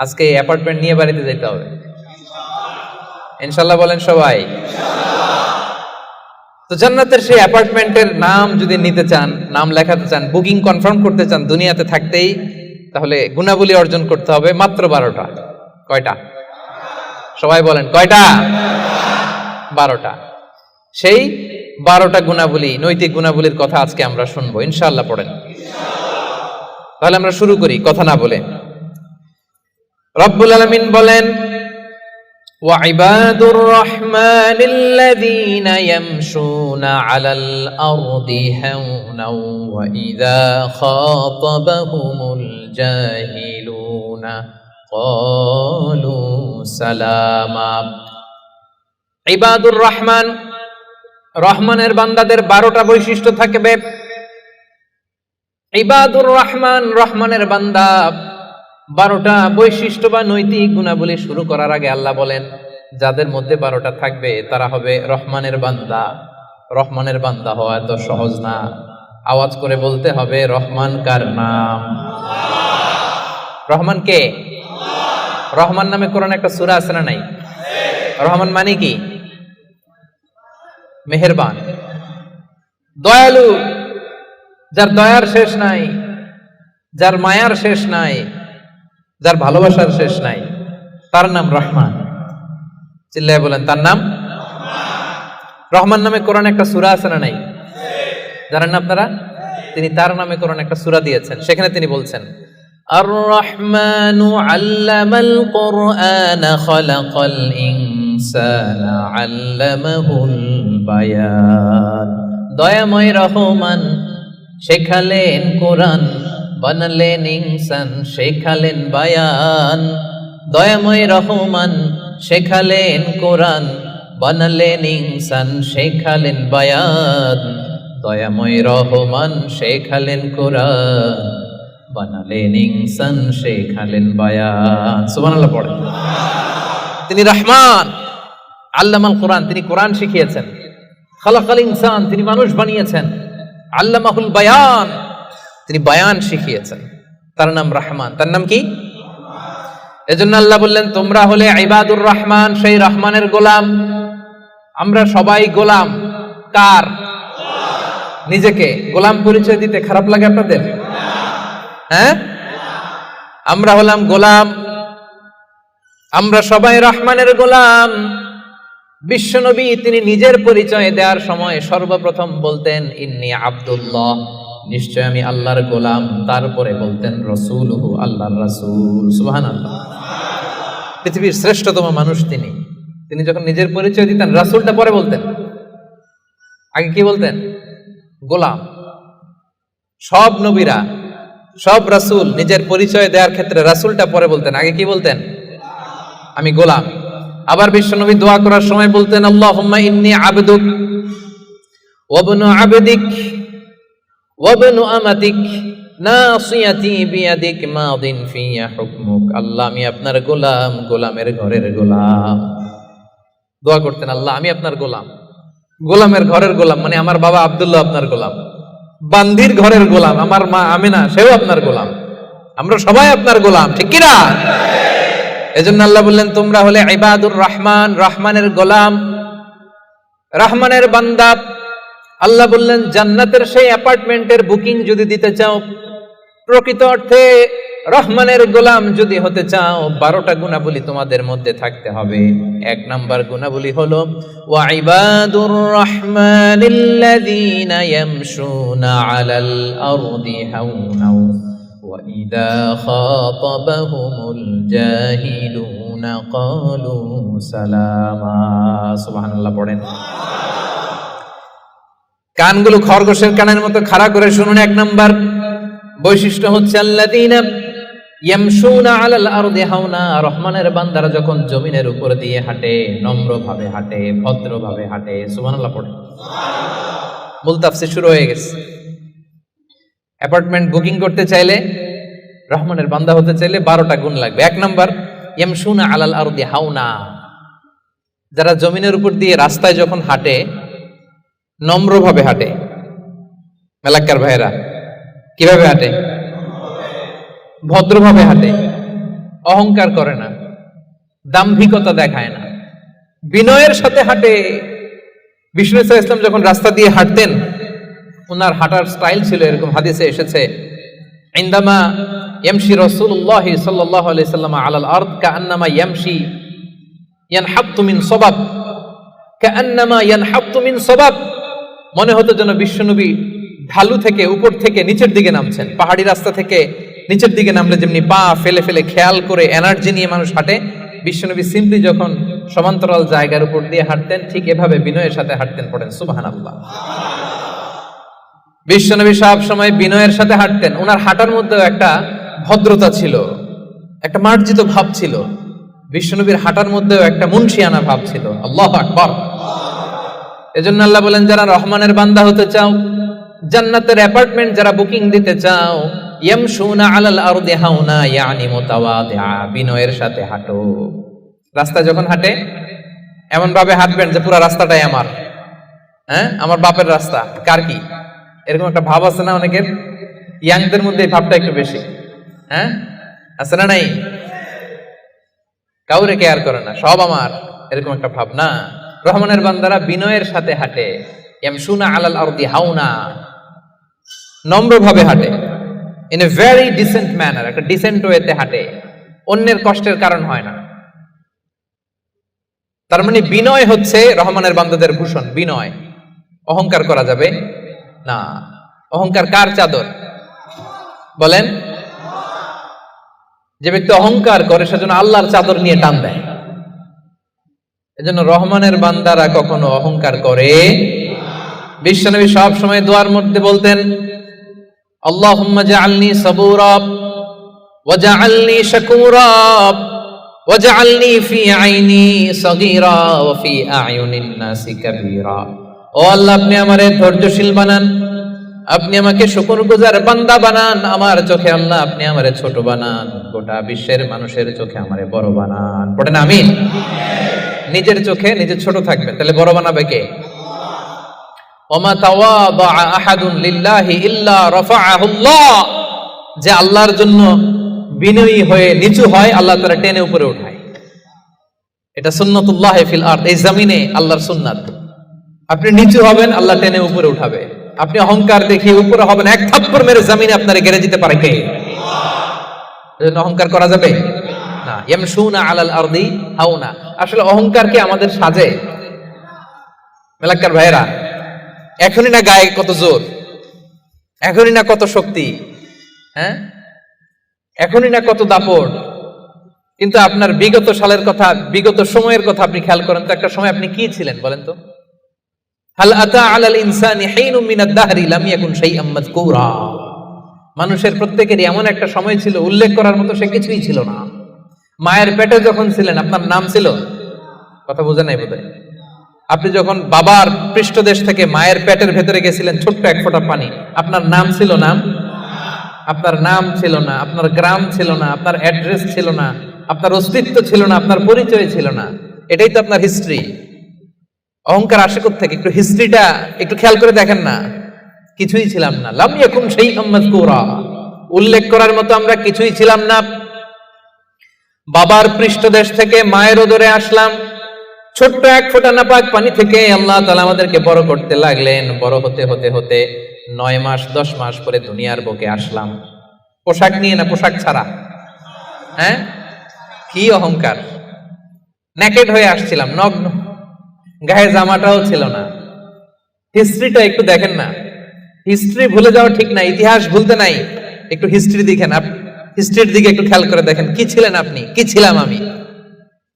আজকে এই অ্যাপার্টমেন্ট নিয়ে বাড়িতে যেতে হবে ইনশাআল্লাহ, বলেন সবাই। তো জান্নাতের সেই অ্যাপার্টমেন্টের নাম যদি নিতে চান, নাম লেখাতে চান, বুকিং কনফার্ম করতে চান দুনিয়াতে থাকতেই, তাহলে গুণাবলী অর্জন করতে হবে মাত্র 12টা। কয়টা? সবাই বলেন কয়টা? 12টা। সেই 12টা গুণাবলী, নৈতিক গুণাবলীর কথা আজকে আমরা শুনবো ইনশাআল্লাহ। পড়েন তাহলে আমরা শুরু করি কথা না বলে। রব্বুল আলামিন বলেন, وعباد الرحمن الذين يمشون على الأرض هونا وإذا خاطبهم الجاهلون قالوا سلاما। ইবাদুর রহমান, রহমানের বান্দাদের 12টা বৈশিষ্ট্য থাকবে। ইবাদুর রহমান, রহমানের বান্দা 12টা বৈশিষ্ট্য বা নৈতিক গুণাবলী শুরু করার আগে আল্লাহ বলেন, যাদের মধ্যে 12টা থাকবে তারা হবে রহমানের বান্দা। রহমানের বান্দা হওয়া এত সহজ না। আওয়াজ করে বলতে হবে, রহমান কার নাম? রহমান কে? রহমান নামে কোরআনে একটা সূরা আছে না নাই? রহমান মানে কি? মেহেরবান, দয়ালু, যার দয়ার শেষ নাই, যার মায়ার শেষ নাই, যার ভালোবাসার শেষ নাই, তার নাম রহমান। চিল্লায় বলেন তার নাম রহমান। নামে কোরআনে একটা সূরা আছে না নাই? জানেন না আপনারা? তিনি তার নামে কোরআনে একটা সূরা দিয়েছেন, সেখানে তিনি বলছেন, আর রহমানু আল্লামাল কুরআনা খালাকাল ইনসানা আল্লামাহুল বায়ান। দয়াময় রহমান শেখালেন কোরআন, বানালেন ইনসান, শেখালেন বায়ান। দয়াময় রহমান শেখালেন কোরআন, বানালেন ইনসান, শেখালেন বায়ান। দয়াময় রহমান শেখালেন কোরআন, বানালেন ইনসান, শেখালেন বায়ান। সুবহানাল্লাহ পড়ে। তিনি রহমান, আল্লামাল কোরআন, তিনি কোরআন শিখিয়েছেন। খালাকাল ইনসান, তিনি মানুষ বানিয়েছেন। আল্লামাহুল বায়ান, তিনি বায়ান শিখিয়েছেন। তার নাম রহমান। তার নাম কি? এজন্য আল্লাহ বললেন, তোমরা হলে ইবাদুর রহমান, সেই রহমানের গোলাম। আমরা সবাই গোলাম। কার? নিজেকে গোলাম পরিচয় দিতে খারাপ লাগে আপনাদের? হ্যাঁ, আমরা হলাম গোলাম। আমরা সবাই রহমানের গোলাম। বিশ্বনবী তিনি নিজের পরিচয় দেওয়ার সময় সর্বপ্রথম বলতেন, ইন্নী আব্দুল্লাহ, নিশ্চয় আমি আল্লাহর গোলাম। তারপরে বলতেন রাসূলুহু, আল্লাহর রাসূল। সুবহানাল্লাহ। পৃথিবীর শ্রেষ্ঠতম মানুষ তিনি। তিনি যখন নিজের পরিচয় দিতেন, রাসূলটা পরে বলতেন। আগে কি বলতেন? গোলাম। সব নবীরা, সব রাসূল নিজের পরিচয় দেওয়ার ক্ষেত্রে রাসূলটা পরে বলতেন, আগে কি বলতেন? আমি গোলাম। আবার বিশ্বনবী দোয়া করার সময় বলতেন, আল্লাহুম্মা ইন্নী আবদুক ওয়া ইবনু আবদিক ওয়া ইবনু আমাতিক নাসিয়াতি বিয়াদিক মাদিন ফিয়া হুকমুক। আল্লাহ, আমি আপনার গোলাম, গোলামের ঘরের গোলাম। দোয়া করতেন, আল্লাহ আমি আপনার গোলাম, গোলামের ঘরের গোলাম, মানে আমার বাবা আব্দুল্লাহ আপনার গোলাম, বান্দির ঘরের গোলাম, আমার মা আমিনা সেও আপনার গোলাম, আমরা সবাই আপনার গোলাম, ঠিক কি না? এজন্য আল্লাহ বললেন, তোমরা হলে ইবাদুর রহমান, রহমানের গোলাম, রহমানের বান্দা। আল্লাহ বললেন, জান্নাতের সেই অ্যাপার্টমেন্টের বুকিং যদি দিতে চাও, প্রকৃত অর্থে রহমানের গোলাম যদি হতে চাও, 12টা গুণাবলী তোমাদের মধ্যে থাকতে হবে। 1 নাম্বার গুণাবলী হলো, ওয়া ইবাদুর রহমানিল্লাযীনা ইয়ামশুনা আলাল আরদি হাওনা ওয়া ইযা খাতাবাহুমুল জাহিলুনা ক্বালু সালামা। সুবহানাল্লাহ পড়েন। কানগুলো খরগোশের কানের মতো খাড়া করে শুনুন। 1 নাম্বার বৈশিষ্ট্য হচ্ছে, আল্লাযীনা ইয়ামশুনা আলাল আরদি হাওনা। রহমানের বান্দারা যখন জমিনের উপর দিয়ে হাঁটে, নম্রভাবে হাঁটে, ভদ্রভাবে হাঁটে। সুবহানাল্লাহ পড়ে। মূল তাফসীর শুরু হয়ে গেছে। অ্যাপার্টমেন্ট বুকিং করতে চাইলে, রহমানের বান্দা হতে চাইলে 12টা গুণ লাগবে। 1 নাম্বার, ইয়ামশুনা আলাল আরদি হাওনা, যারা জমিনের উপর দিয়ে রাস্তায় যখন হাঁটে নম্রভাবে হাঁটে। মেলাক্কার ভাইরা কিভাবে হাঁটে? ভদ্রভাবে হাঁটে, অহংকার করে না, দাম্ভিকতা দেখায় না, বিনয়ের সাথে হাঁটে। বিষ্ণু ইসলাম যখন রাস্তা দিয়ে হাঁটতেন, ওনার হাঁটার স্টাইল ছিল এরকম, হাদিসে এসেছে, ইনদামা ইয়ামশি রাসূলুল্লাহ সাল্লাল্লাহু আলাইহি সাল্লাম আলাল আরদ কাআন্নামা ইয়ামশি ইয়ানহাত্তু মিন সাবাব, কাআন্নামা ইয়ানহাত্তু মিন সাবাব, মনে হতো যেন বিশ্বনবী ঢালু থেকে উপর থেকে নিচের দিকে নামছেন। পাহাড়ি রাস্তা থেকে নিচের দিকে নামলে যেমনি পা ফেলে ফেলে খেয়াল করে এনার্জি নিয়ে মানুষ হাঁটে, বিশ্বনবী সিম্পলি যখন সমান্তরাল জায়গার উপর দিয়ে হাঁটতেন, ঠিক এভাবে বিনয়ের সাথে হাঁটতেন। পড়েন সুবহানাল্লাহ। বিশ্বনবী সব সময় বিনয়ের সাথে হাঁটতেন। ওনার হাঁটার মধ্যেও একটা ভদ্রতা ছিল, একটা মার্জিত ভাব ছিল। বিশ্বনবীর হাঁটার মধ্যেও একটা মুনশিয়ানা ভাব ছিল। আল্লাহু আকবার। এজন্য আল্লাহ বলেন, যারা রহমানের বান্দা হতে চাও, জান্নাতের অ্যাপার্টমেন্ট যারা বুকিং দিতে চাও, ইয়ামশুনা আলাল আরদি হাওনা ইয়ানি মুতাওয়াদিআ, বিনয়ের সাথে হাঁটো। রাস্তা যখন হাঁটে এমন ভাবে হাঁটবেন যে পুরো রাস্তাটাই আমার, আমার বাপের রাস্তা, কার কি, এরকম একটা ভাব আছে না অনেকের? ইয়াংদের মধ্যে এই ভাবটা একটু বেশি, আছে না নাই? কাউরে কেয়ার করে না, সব আমার, এরকম একটা ভাব না। রহমানের বান্দারা বিনয়ের সাথে হাঁটে। ইয়ামশুনা আলাল আরদি হাওনা, নম্রভাবে হাঁটে, in a very dissent manner, একটা ডিসেন্ট ওয়েতে হাঁটে, অন্যের কষ্টের কারণ হয় না। তার মানে বিনয় হচ্ছে রহমানের বান্দাদের ভূষণ। বিনয়, অহংকার করা যাবে না। অহংকার কার চাদর বলেন? যে ব্যক্তি অহংকার করে সেজন্য আল্লাহর চাদর নিয়ে টান দেয়। এজন্য রহমানের বান্দারা কখনো অহংকার করে। বিশ্বনবী সব সময় দোয়ার মধ্যে বলতেন, আল্লাহুম্মা জাআলনি সাবুরা ওয়া জাআলনি শাকুরা ওয়া জাআলনি ফি আইনি সাগীরা ওয়া ফি আ'য়ুনিন নাসি কাবীরা। ও আল্লাহ, আপনি আমারে ধৈর্যশীল বানান, আপনি আমাকে শুকরগুজার বান্দা বানান, আমার চোখে আল্লাহ আপনি আমারে ছোট বানান, গোটা বিশ্বের মানুষের চোখে আমারে বড় বানান। পড়েন আমিন। নিজের চোখে নিজে ছোট থাকবেন, তাহলে বড় বানাবে কে? ওমা তাওয়াদা আহাদুন লিল্লাহি ইল্লা রাফাআহুল্লাহ, যে আল্লাহর জন্য বিনয়ী হয়ে নিচু হয়, আল্লাহ তাআলা টেনে উপরে উঠায়। এটা সুন্নাতুল্লাহ ফিল আরদ, এই জমিনে আল্লাহর সুন্নাত। আপনি নিচু হবেন, আল্লাহ টেনে উপরে উঠাবে। আপনি অহংকার দেখিয়ে উপরে হবেন, এক থাপ্পড় মেরে জমিনে আপনারে গেড়ে দিতে পারে কে? এজন্য অহংকার করা যাবে না। ইয়ামশুনা আলাল আরদি হাওনা। আসলে অহংকার কি আমাদের সাজে? মেলাক্কার ভাইরা, এখনই না গায়ে কত জোর, এখনই না কত শক্তি, এখনই না কত দাপট, কিন্তু আপনার বিগত সালের কথা, বিগত সময়ের কথা আপনি খেয়াল করেন তো। একটা সময় আপনি কি ছিলেন বলেন তো? হাল আতা আলাল ইনসানি হিনুম মিনাদ দাহরি লাম ইয়াকুন শাইআম মাযকুরা। মানুষের প্রত্যেকেরই এমন একটা সময় ছিল, উল্লেখ করার মতো সে কিছুই ছিল না। মায়ের পেটে যখন ছিলেন, আপনার নাম ছিল? কথা বোঝে নাই বোধহয়। আপনি যখন বাবার পৃষ্ঠদেশ থেকে মায়ের পেটের ভেতরে গেছিলেন, ছোট্ট এক ফোঁটা পানি, আপনার নাম ছিল? নাম, আপনার নাম ছিল না, আপনার গ্রাম ছিল না, আপনার অ্যাড্রেস ছিল না, আপনার অস্তিত্ব ছিল না, আপনার পরিচয় ছিল না। এটাই তো আপনার হিস্ট্রি। অহংকার আসে কোত্থেকে? একটু হিস্ট্রিটা একটু খেয়াল করে দেখেন না। কিছুই ছিলাম না। লাম ইয়াকুন শাইআম মাযকুরা, উল্লেখ করার মতো আমরা কিছুই ছিলাম না। বাবার পৃষ্ঠদেশ থেকে মায়ের উদরে আসলাম, ছোট্ট এক ফোঁটা নাপাক পানি থেকে আল্লাহ তাআলা আমাদেরকে বড় করতে লাগলেন। বড় হতে হতে হতে 9 মাস 10 মাস পরে দুনিয়ার বুকে আসলাম। পোশাক নিয়ে না, পোশাক ছাড়া। কি অহংকার! নেকেড হয়ে আসছিলাম, নগ্ন, গায়ে জামাটাও ছিল না। হিস্ট্রিটা একটু দেখেন না। হিস্ট্রি ভুলে যাওয়া ঠিক না, ইতিহাস ভুলতে নাই। একটু হিস্ট্রি দেখেন, হিস্ট্রির দিকে একটু খেয়াল করে দেখেন। কি ছিলেন আপনি, কি ছিলাম আমি?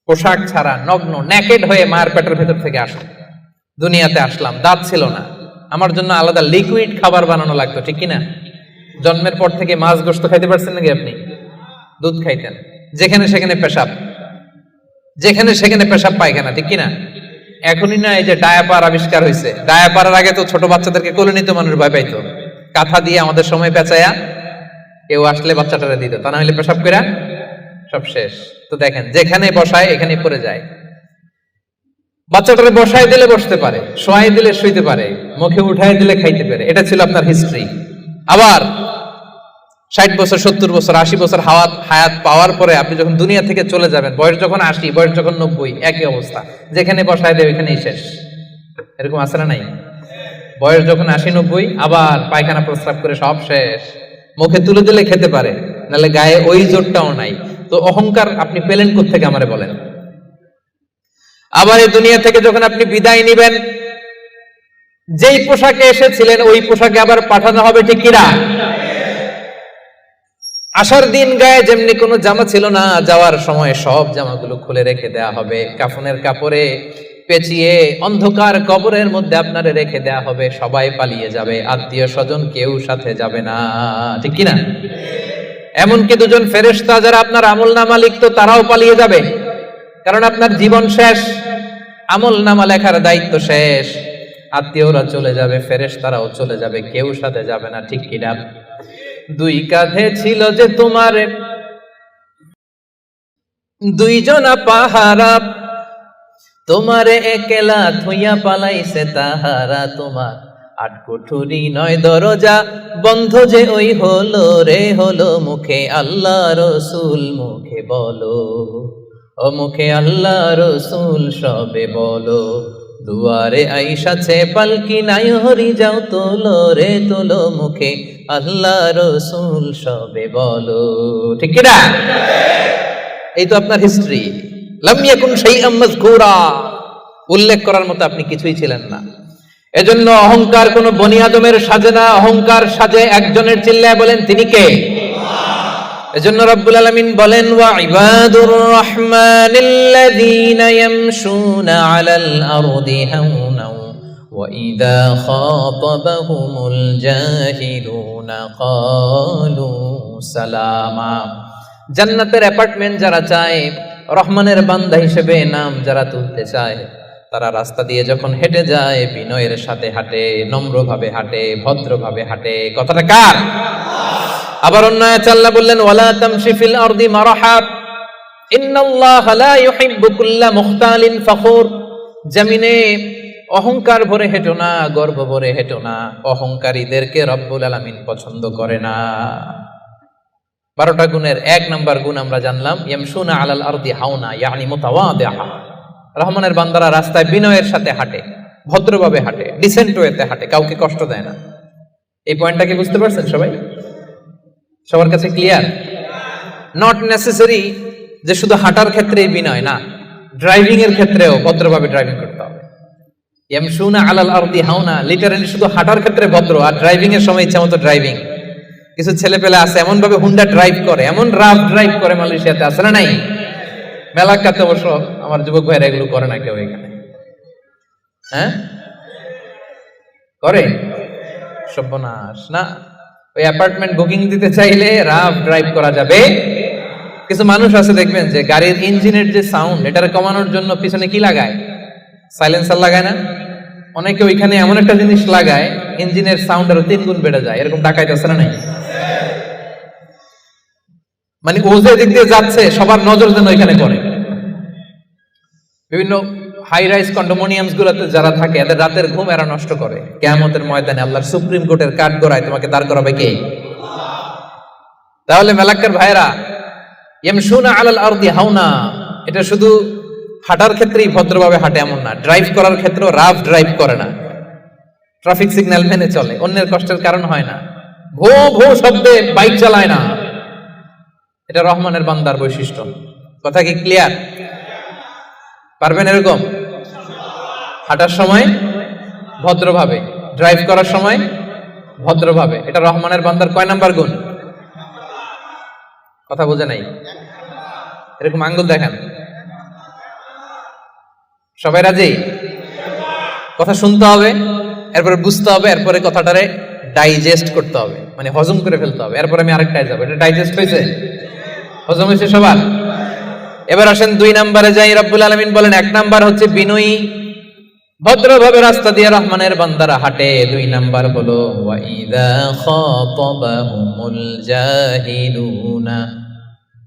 পোশাক ছাড়া, নগ্ন, নেকেড হয়ে মায়ের পেটের ভেতর থেকে আসলাম, দুনিয়াতে আসলাম। দাঁত ছিল না, আমার জন্য আলাদা লিকুইড খাবার বানানো লাগতো, ঠিক কিনা? জন্মের পর থেকে মাছ গোশত খাইতে পারছেন নাকি আপনি? দুধ খাইতেন, যেখানে সেখানে পেশাব, যেখানে সেখানে পেশাব পায়খানা, ঠিক কিনা? এখনই না এই যে ডায়াপার আবিষ্কার হয়েছে, ডায়াপারের আগে তো ছোট বাচ্চাদেরকে কোলে নিতে মানুষ ভয় পাইতো। কাঁথা দিয়ে আমাদের সময় পেঁচায়া কেউ আসলে বাচ্চাটারে দিত, তা না হলে পেশাব করে সব শেষ। তো দেখেন যেখানে বসায় এখানে পড়ে যায়। বাচ্চাটারে বসায় দিলে বসতে পারে, শোয়াই দিলে শুইতে পারে, মুখে উঠাই দিলে খাইতে পারে। এটা ছিল আপনার হিস্ট্রি। আবার 60 বছর 70 বছর 80 বছর হায়াত পাওয়ার পরে আপনি যখন দুনিয়া থেকে চলে যাবেন, বয়স যখন 80, বয়স যখন 90, একই অবস্থা, যেখানে বসায় দেয় ওইখানেই শেষ। এরকম আছে না নাই? বয়স যখন 80-90 আবার পায়খানা প্রস্রাব করে সব শেষ, মুখে তুলে দিলে খেতে পারে, নাহলে গায়ে ওই জোরটাও নাই। তো অহংকার আপনি পেলেন কোত্থেকে আমারে বলেন? আবার এই দুনিয়া থেকে যখন আপনি বিদায় নিবেন, যেই পোশাকে এসেছিলেন ওই পোশাকে আবার পাঠানো হবে, ঠিক কিনা? আসার দিন গায়ে যেমনি কোনো জামা ছিল না, যাওয়ার সময় সব জামাগুলো খুলে রেখে দেয়া হবে, কাফনের কাপড়ে পেঁচিয়ে অন্ধকার কবরের মধ্যে আপনারে রেখে দেয়া হবে। সবাই পালিয়ে যাবে, আত্মীয় স্বজন কেউ সাথে যাবে না, ঠিক কিনা? এমনকি দুজন ফেরেশতা যারা আপনার আমলনামা লিখতো তারাও পালিয়ে যাবে, কারণ আপনার জীবন শেষ, আমলনামা লেখার দায়িত্ব শেষ। আত্মীয়রা চলে যাবে, ফেরেশতারাও চলে যাবে, কেউ সাথে যাবে না, ঠিক কিনা? দুই কাঁধে ছিল যে তোমার দুইজনা পাহারা, তোমারে একলা থুইয়া পালাইছে তাহারা। তোমার 8 কুঠুরি 9 দরজা বন্ধ যে ওই হলো রে হলো, মুখে আল্লাহ রসুল মুখে বলো, ও মুখে আল্লাহ রসুল সবে বলো। দুয়ারে আইসাছে পালকি নাই হরি যাও তোলো রে তোলো, মুখে আল্লাহ রসুল সবে বলো, ঠিক কিনা? এই তো আপনার হিস্ট্রি। লাম ইয়াকুন শাইআম মাযকুরা, উল্লেখ করার মতো আপনি কিছুই ছিলেন না। এজন্য অহংকার কোন বনি আদমের সাজে না, অহংকার সাজে একজনের। চিল্লায় বলেন তিনি কে? এজন্য রব্বুল আলামিন বলেন, ওয়া ইবাদুর রহমানিল্লাযীনা ইয়ামশুনা আলাল আরদি হাওনা ওয়া ইযা খাতাবাহুমুল জাহিলুনা ক্বালু সালামা। জান্নাতের অ্যাপার্টমেন্ট যারা চায়, রহমানের বান্দা হিসেবে নাম যারা তুলতে চায়, তারা রাস্তা দিয়ে যখন হেঁটে যায় বিনয়ের সাথে হাঁটে, নম্রভাবে হাঁটে, ভদ্রভাবে হাঁটে। কথাটা কার? আবার অন্য আয়াতে আল্লাহ বললেন, ওয়ালা তামশি ফিল আরদি মারহা ইন্নাল্লাহা লা ইউহিব্বু কুল্লা মুখতালিন ফখুর। জমিনে অহংকার ভরে হেঁটো না, গর্ব ভরে হেঁটো না, অহংকারীদেরকে রব্বুল আলামিন পছন্দ করে না। 12টা গুণের 1 নাম্বার গুণ আমরা জানলাম, ইয়ামশুনা আলাল আরদি হাওনা ইয়ানি মুতাওয়াদিআ। রহমানের বান্দারা রাস্তায় বিনয়ের সাথে হাঁটে, ভদ্রভাবে হাঁটে, ডিসেন্ট ওয়েতে হাঁটে, কাউকে কষ্ট দেয় না। এই পয়েন্টটাকে বুঝতে পারছেন সবাই? সবার কাছে ক্লিয়ার? নট নেসেসারি যে শুধু হাঁটার ক্ষেত্রেই বিনয়, না, ড্রাইভিং এর ক্ষেত্রেও ভদ্রভাবে ড্রাইভিং করতে হবে। ইয়ামশুনা আলাল আরদি হাওনা লিটারালি শুধু হাঁটার ক্ষেত্রে ভদ্র, আর ড্রাইভিং এর সময় ইচ্ছা মতো ড্রাইভিং। কিছু ছেলে পেলে আছে এমন ভাবে হুন্ডা ড্রাইভ করে, এমন রাফ ড্রাইভ করে, মালয়েশিয়াতে আছে না নাই? মেলাক্কাতে অবশ্য আমার যুবক ভাইরা এগুলো করে না কেউ এখানে, হ্যাঁ করে? সর্বনাশ না। ওই অ্যাপার্টমেন্ট বুকিং দিতে চাইলে রাফ ড্রাইভ করা যাবে। কিছু মানুষ আছে দেখবেন যে গাড়ির ইঞ্জিনের যে সাউন্ড, এটার কমানোর জন্য পিছনে কি লাগায়? সাইলেন্সার লাগায় না? অনেকে ওইখানে এমন একটা জিনিস লাগায়, ইঞ্জিনের সাউন্ড আরো 3 গুণ বেড়ে যায়। এরকম ডাকাইতে আছে না নাই? মানে ও যে দিক দিয়ে যাচ্ছে সবার নজর যেন ওইখানে পড়ে। বিভিন্ন হাই রাইজ কন্ডোমিনিয়ামস গুলোতে যারা থাকে, এদের রাতের ঘুম এরা নষ্ট করে। কিয়ামতের ময়দানে আল্লাহর সুপ্রিম কোর্টের কাঠ গড়ায় তোমাকে দাঁড় করাবে কে? তাহলে মেলাক্কার ভাইরা, ইয়ামশুনা আলাল আরদি হাওনা, এটা শুধু হাঁটার ক্ষেত্রেই ভদ্রভাবে হাঁটে এমন না, ড্রাইভ করার ক্ষেত্রেও রাফ ড্রাইভ করে না, ট্রাফিক সিগন্যাল মেনে চলে, অন্যের কষ্টের কারণ হয় না, ভো ভো শব্দে বাইক চালায় না। এটা রহমানের বান্দার বৈশিষ্ট্য। কথা কি ক্লিয়ার? পারবেন এরকম হাঁটার সময় ভদ্রভাবে, ড্রাইভ করার সময় ভদ্রভাবে? এটা রহমানের বান্দার কয় নাম্বার গুণ? কথা বোঝে নাই? এরকম আঙ্গুল দেখান। সবাই রাজি? কথা শুনতে হবে, এরপরে বুঝতে হবে, এরপরে কথাটারে ডাইজেস্ট করতে হবে, মানে হজম করে ফেলতে হবে। এরপরে আমি আরেকটায় যাবো। এটা ডাইজেস্ট হয়েছে? হজম হয়েছে সবার? এবার আসেন 2 নাম্বারে যাই। রব্বুল আলামিন বলেন 1 নাম্বার হচ্ছে বিনয়ী। ভদ্রভাবে রাস্তা দিয়ে রহমানের বান্দারা হাঁটে। 2 নাম্বার হলো ওয়াইদা খাতাবাহুমুল জাহিলুনা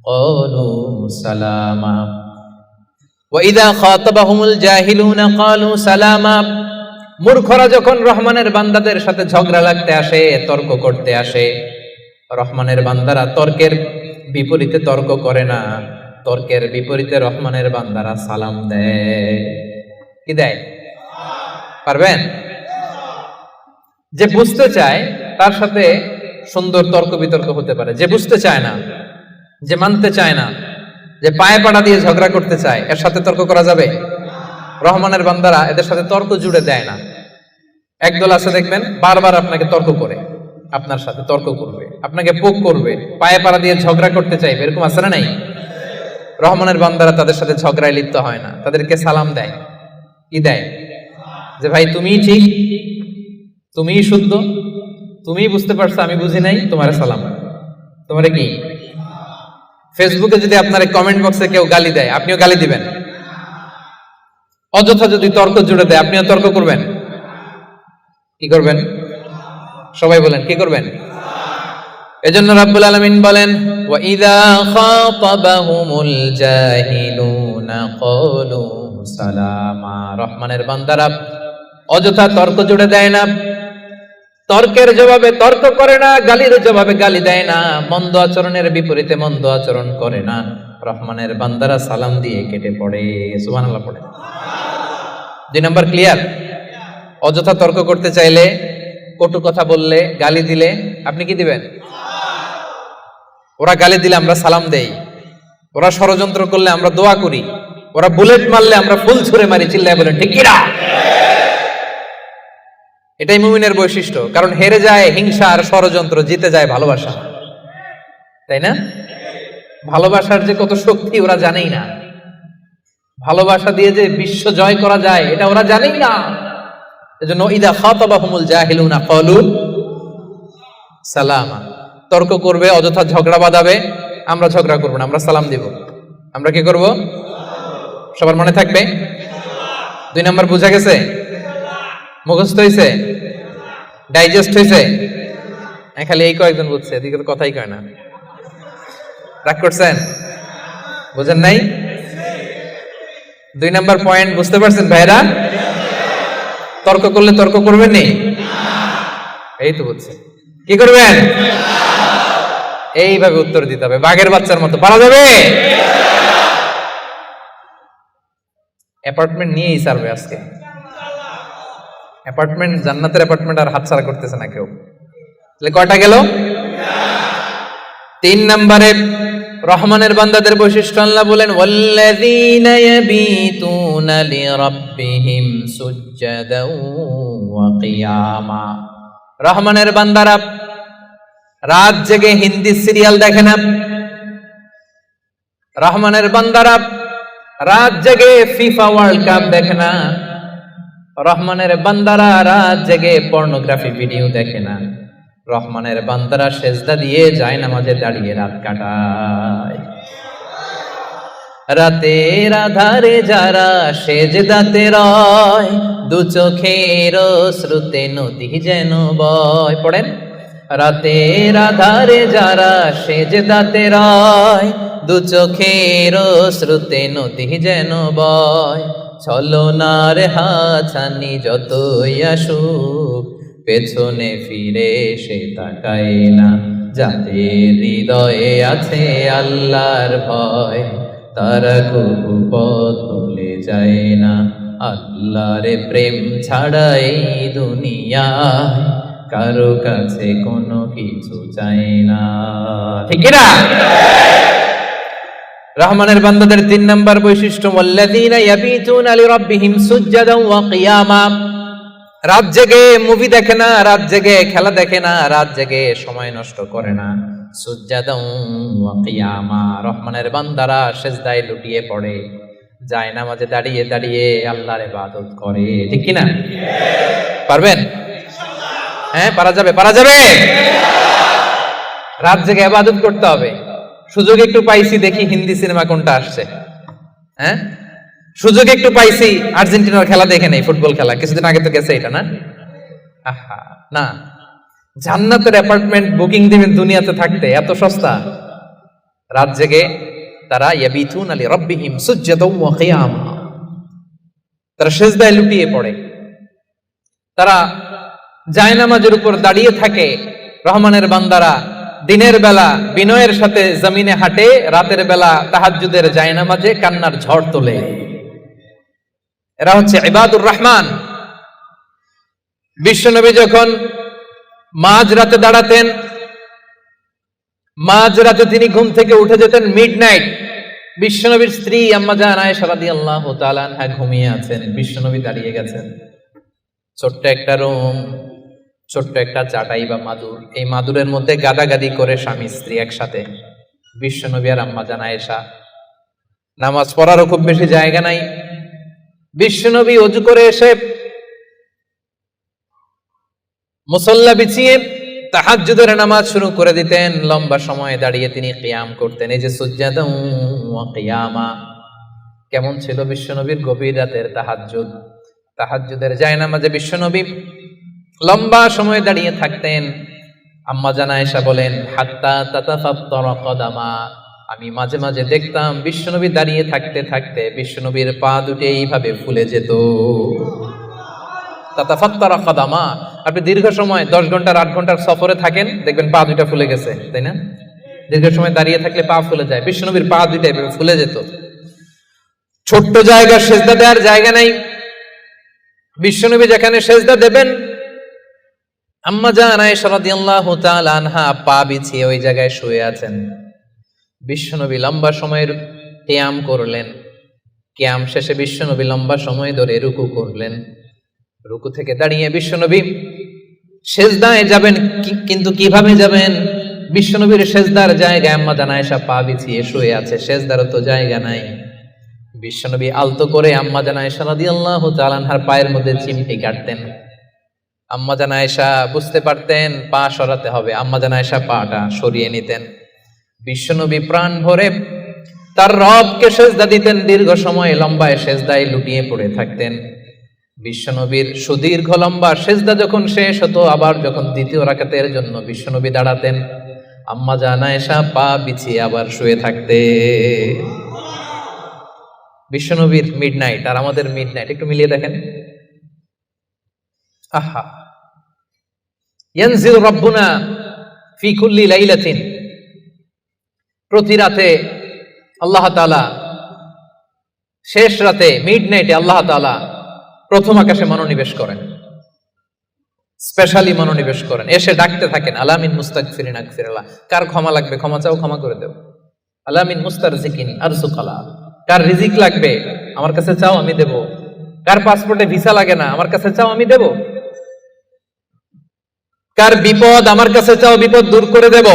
ক্বালু সালামা। ওয়াইদা খাতাবাহুমুল জাহিলুনা ক্বালু সালামা। মূর্খরা যখন রহমানের বান্দাদের সাথে ঝগড়া লাগতে আসে, তর্ক করতে আসে, রহমানের বান্দারা তর্কের বিপরীতে তর্ক করে না, তর্কের বিপরীতে রহমানের বান্দারা সালাম দেয়। কি দেয়? পারবেন? যে বুঝতে চায় তার সাথে সুন্দর তর্ক বিতর্ক হতে পারে। যে বুঝতে চায় না, যে মানতে চায় না, যে পায়ে পাড়া দিয়ে ঝগড়া করতে চায়, এর সাথে তর্ক করা যাবে? রহমানের বান্দারা এদের সাথে তর্ক জুড়ে দেয় না। একদল আছে দেখবেন বারবার আপনাকে তর্ক করে, আপনার সাথে তর্ক করবে, আপনাকে পোক করবে, পায়ে পাড়া দিয়ে ঝগড়া করতে চাইবে, এরকম আছে না নাই? রহমানের বান্দারা তাদের সাথে ঝগড়ায় লিপ্ত হয় না, তাদেরকে সালাম দেয়। কি দেয়? যে ভাই তুমিই ঠিক, তুমিই শুদ্ধ, তুমিই বুঝতে পারছো, আমি বুঝি নাই, তোমার সালাম। তোমারে কি ফেসবুকে যদি আপনার কমেন্ট বক্সে কেউ গালি দেয়, আপনিও গালি দিবেন? অযথা যদি তর্ক জুড়ে দেয়, আপনিও তর্ক করবেন? কি করবেন? সবাই বলেন কি করবেন? এজন্য রাব্বুল আলামিন বলেন ওয়াইদা খাতাবাহুমুল জাহিলুনা ক্বালু সালামা। রহমানের বান্দারা অযথা তর্ক জুড়ে দেয় না, তর্কের জবাবে তর্ক করে না, গালির জবাবে গালি দেয় না, মন্দ আচরণের বিপরীতে মন্দ আচরণ করে না। রহমানের বান্দারা সালাম দিয়ে কেটে পড়ে। সুবহানাল্লাহ পড়ে। 2 নাম্বার ক্লিয়ার? অযথা তর্ক করতে চাইলে, কটু কথা বললে, গালি দিলে আপনি কি দিবেন? ওরা গালি দিলে আমরা সালাম দেই, ওরা ষড়যন্ত্র করলে আমরা দোয়া করি, ওরা বুলেট মারলে আমরা ফুল ছুঁড়ে মারি, চিল্লায় বলেন ঠিক কি না? এটাই মুমিনের বৈশিষ্ট্য। কারণ হেরে যায় হিংসা আর ষড়যন্ত্র, জিতে যায় ভালোবাসা। তাই না? ভালোবাসার যে কত শক্তি ওরা জানেই না, ভালোবাসা দিয়ে যে বিশ্ব জয় করা যায় এটা ওরা জানেই না। এজন্য ইদা খাতাবাহুমুল জাহিলুনা ক্বালু সালামা। তর্ক করবে, অযথা ঝগড়া বাঁধাবে, আমরা ঝগড়া করব না, আমরা সালাম দিব। আমরা কি করব? সবার মনে থাকবে? 2 নাম্বার বুঝা গেছে? মুখস্থ হয়েছে? ডাইজেস্ট হয়েছে? খালি এই কয়েকজন বুঝছে, এদিকে তো কথাই কয় না। রাগ করছেন? বুঝেন নাই? 2 নাম্বার পয়েন্ট বুঝতে পারছেন ভাইরা? তর্ক করলে তর্ক করবেন নি? এই তো বুঝছে। কি করবেন? এইভাবে উত্তর দিতে হবে, বাঘের বাচ্চার মতো। পারা যাবে? অ্যাপার্টমেন্ট নিয়েই সারবে আজকে। অ্যাপার্টমেন্ট, জান্নাতের অ্যাপার্টমেন্ট আর হাতছাড়া করতেছে না কেউ। তাহলে কয়টা গেল? 3 নম্বরে রহমানের বান্দাদের বৈশিষ্ট্য আল্লাহ বলেন ওয়াল্লাযীনা ইয়াবিতুনা লিরাব্বিহিম সুজদাও ওয়া কিয়ামা। রহমানের বান্দারা রাত জেগে হিন্দি সিরিয়াল দেখে না, রহমানের বান্দারা রাত জেগে ফিফা ওয়ার্ল্ড কাপ দেখে না, রহমানের বান্দারা রাত জেগে পর্নোগ্রাফি ভিডিও দেখে না, রহমানের বান্দারা সেজদা দিয়ে যায় নামাজে দাঁড়িয়ে রাত কাটায়। রাতের আধারে যারা সেজদাতে রয়, দু চোখের শ্রুতে নদী যেন বয়। পড়েন, রাতের আধারে যারা সেজদাতে রয়, দু চোখের শ্রুতে নদী যেন বয়। ছলনার হাছানি যতই আসুক, পেছনে ফিরে সে তাকায় না। যাদের হৃদয়ে আছে আল্লাহর ভয়, তারা কবু পথ ভুলে যায় না। আল্লাহর প্রেম ছাড়া এই দুনিয়ায় কারো কাছে কোনো কিছু চাই না। ঠিক না? রহমানের বান্দাদের 3 নাম্বার বৈশিষ্ট্য ওয়াল্লাযীনা ইয়াবিতুনা লিরাব্বিহিম সুজদাও ওয়া কিয়ামা। রাত জেগে মুভি দেখে না, রাত জেগে খেলা দেখে না, রাত জেগে সময় নষ্ট করে না। সুজদাও ওয়া কিয়ামা। রহমানের বান্দারা সিজদায় লুটিয়ে পড়ে, যায় নামাজে দাঁড়িয়ে দাঁড়িয়ে আল্লাহর ইবাদত করে। ঠিক কি না? পারবেন? হ্যাঁ, পারা যাবে? পারা যাবে? রাত জেগে ইবাদত করতে হবে। সুযোগ একটু পাইছি, দেখি হিন্দি সিনেমা কোনটা আসছে। হ্যাঁ, সুযোগ একটু পাইছি, আর্জেন্টিনার খেলা দেখে নেই, ফুটবল খেলা কিছুদিন আগে তো গেছে এটা, না? আহা, না, জান্নাতের অ্যাপার্টমেন্ট বুকিং দিবেন দুনিয়াতে থাকতে, এত সস্তা। রাত জেগে তারা ইয়াবিতুনা লিরাব্বিহিম সুজদাও ওয়া কিয়ামা, তারা সিজদায় লুটিয়ে পড়ে, তারা জায়নামাজের উপর দাঁড়িয়ে থাকে। রহমানের বান্দারা দিনের বেলা বিনয়ের সাথে জমিনে হাঁটে, রাতের বেলা তাহাজ্জুদের জায়নামাজে কান্নার ঝড় তোলে। এরা হচ্ছে ইবাদুর রহমান। বিশ্বনবী যখন মাঝ রাতে দাঁড়াতেন, মাঝ রাতে তিনি ঘুম থেকে উঠে যেতেন মিডনাইট। বিশ্বনবীর স্ত্রী আম্মা জান আয়েশা রাদিয়াল্লাহু তাআলা আনহা ঘুমিয়ে আছেন, বিশ্বনবী দাঁড়িয়ে গেছেন। ছোট্ট একটা রুম, ছোট্ট একটা চাটাই বা মাদুর, এই মাদুরের মধ্যে গাদাগাদি করে স্বামী স্ত্রী একসাথে। বিশ্বনবী আর আম্মা জান আয়েশা, নামাজ পড়ারও খুব বেশি জায়গা নাই। বিশ্বনবী ওযু করে এসে মুসল্লা বিছিয়ে তাহাজ্জুদের নামাজ শুরু করে দিতেন। লম্বা সময় দাঁড়িয়ে তিনি কিয়াম করতেন। এই যে সুজদাও ওয়া কিয়ামা, কেমন ছিল বিশ্বনবীর গভীর রাতের তাহাজ্জুদ। তাহাজ্জুদের জায়নামাজে বিশ্বনবী লম্বা সময় দাঁড়িয়ে থাকতেন। আম্মা জান আয়েশা বলেন, হাত্তা তাতাফাত্তারা কদামা, আমি মাঝে মাঝে দেখতাম বিশ্বনবী দাঁড়িয়ে থাকতে থাকতে বিশ্বনবীর পা দুটো এইভাবে ফুলে যেত। তাতাফাত্তারা কদামা, আপনি দীর্ঘ সময় 10 ঘন্টা 8 ঘন্টার সফরে থাকেন, দেখবেন পা দুইটা ফুলে গেছে, তাই না? দীর্ঘ সময় দাঁড়িয়ে থাকলে পা ফুলে যায়, বিশ্বনবীর পা দুইটা এভাবে ফুলে যেত। ছোট্ট জায়গা, সেজদা দেওয়ার জায়গা নাই। বিশ্বনবী যেখানে সেজদা দেবেন, আম্মা জান আয়েশা রাদিয়াল্লাহু তাআলা আনহা পা বিছিয়ে ওই জায়গায় শুয়ে আছেন। বিশ্বনবী লম্বা সময়ের কিয়াম করলেন। কিয়াম শেষে বিশ্বনবী লম্বা সময় ধরে রুকু করলেন। রুকু থেকে দাঁড়িয়ে বিশ্বনবী সেজদায় যাবেন, কিন্তু কিভাবে যাবেন? বিশ্বনবীর সেজদার জায়গায় আম্মা জান আয়েশা পা বিছিয়ে শুয়ে আছে, সেজদারও তো জায়গা নাই। বিশ্বনবী আলতো করে আম্মা জান আয়েশা রাদিয়াল্লাহু তাআলা আনহার পায়ের মধ্যে চিমটি কাটতেন। আম্মা জান আয়েশা বুঝতে পারতেন পা সরাতে হবে, আম্মা জান আয়েশা পাটা সরিয়ে নিতেন। বিশ্বনবী প্রাণ ভরে তার রবকে সেজদা দিতেন, দীর্ঘ সময় লম্বায় সেজদায় লুটিয়ে পড়ে থাকতেন। বিশ্বনবীর সুদীর্ঘ লম্বা সেজদা যখন শেষ হতো, আবার যখন দ্বিতীয় রাকাতের জন্য বিশ্বনবী দাঁড়াতেন, আম্মা জান আয়েশা পা বিছিয়ে আবার শুয়ে থাকতে। বিশ্বনবীর মিডনাইট আর আমাদের মিডনাইট একটু মিলিয়ে দেখেন। আহা, ইয়ানজিলু রাব্বুনা ফি কুল্লি লাইলাতিন, প্রতি রাতে আল্লাহ তাআলা, শেষ রাতে মিডনাইটে আল্লাহ তাআলা প্রথম আকাশে মনোনিবেশ করেন, স্পেশালি মনোনিবেশ করেন। এসে ডাকতে থাকেন, আলামিন মুস্তাগফিরিন আগফিরাল্লাহ, কার ক্ষমা লাগবে ক্ষমা চাও, ক্ষমা করে দেব। আলামিন মুস্তারজিকিন আরজুকালা, কার রিজিক লাগবে আমার কাছে চাও, আমি দেব। কার পাসপোর্টে ভিসা লাগে না আমার কাছে চাও, আমি দেব। কার বিপদ আমার কাছে চাও, বিপদ দূর করে দেব।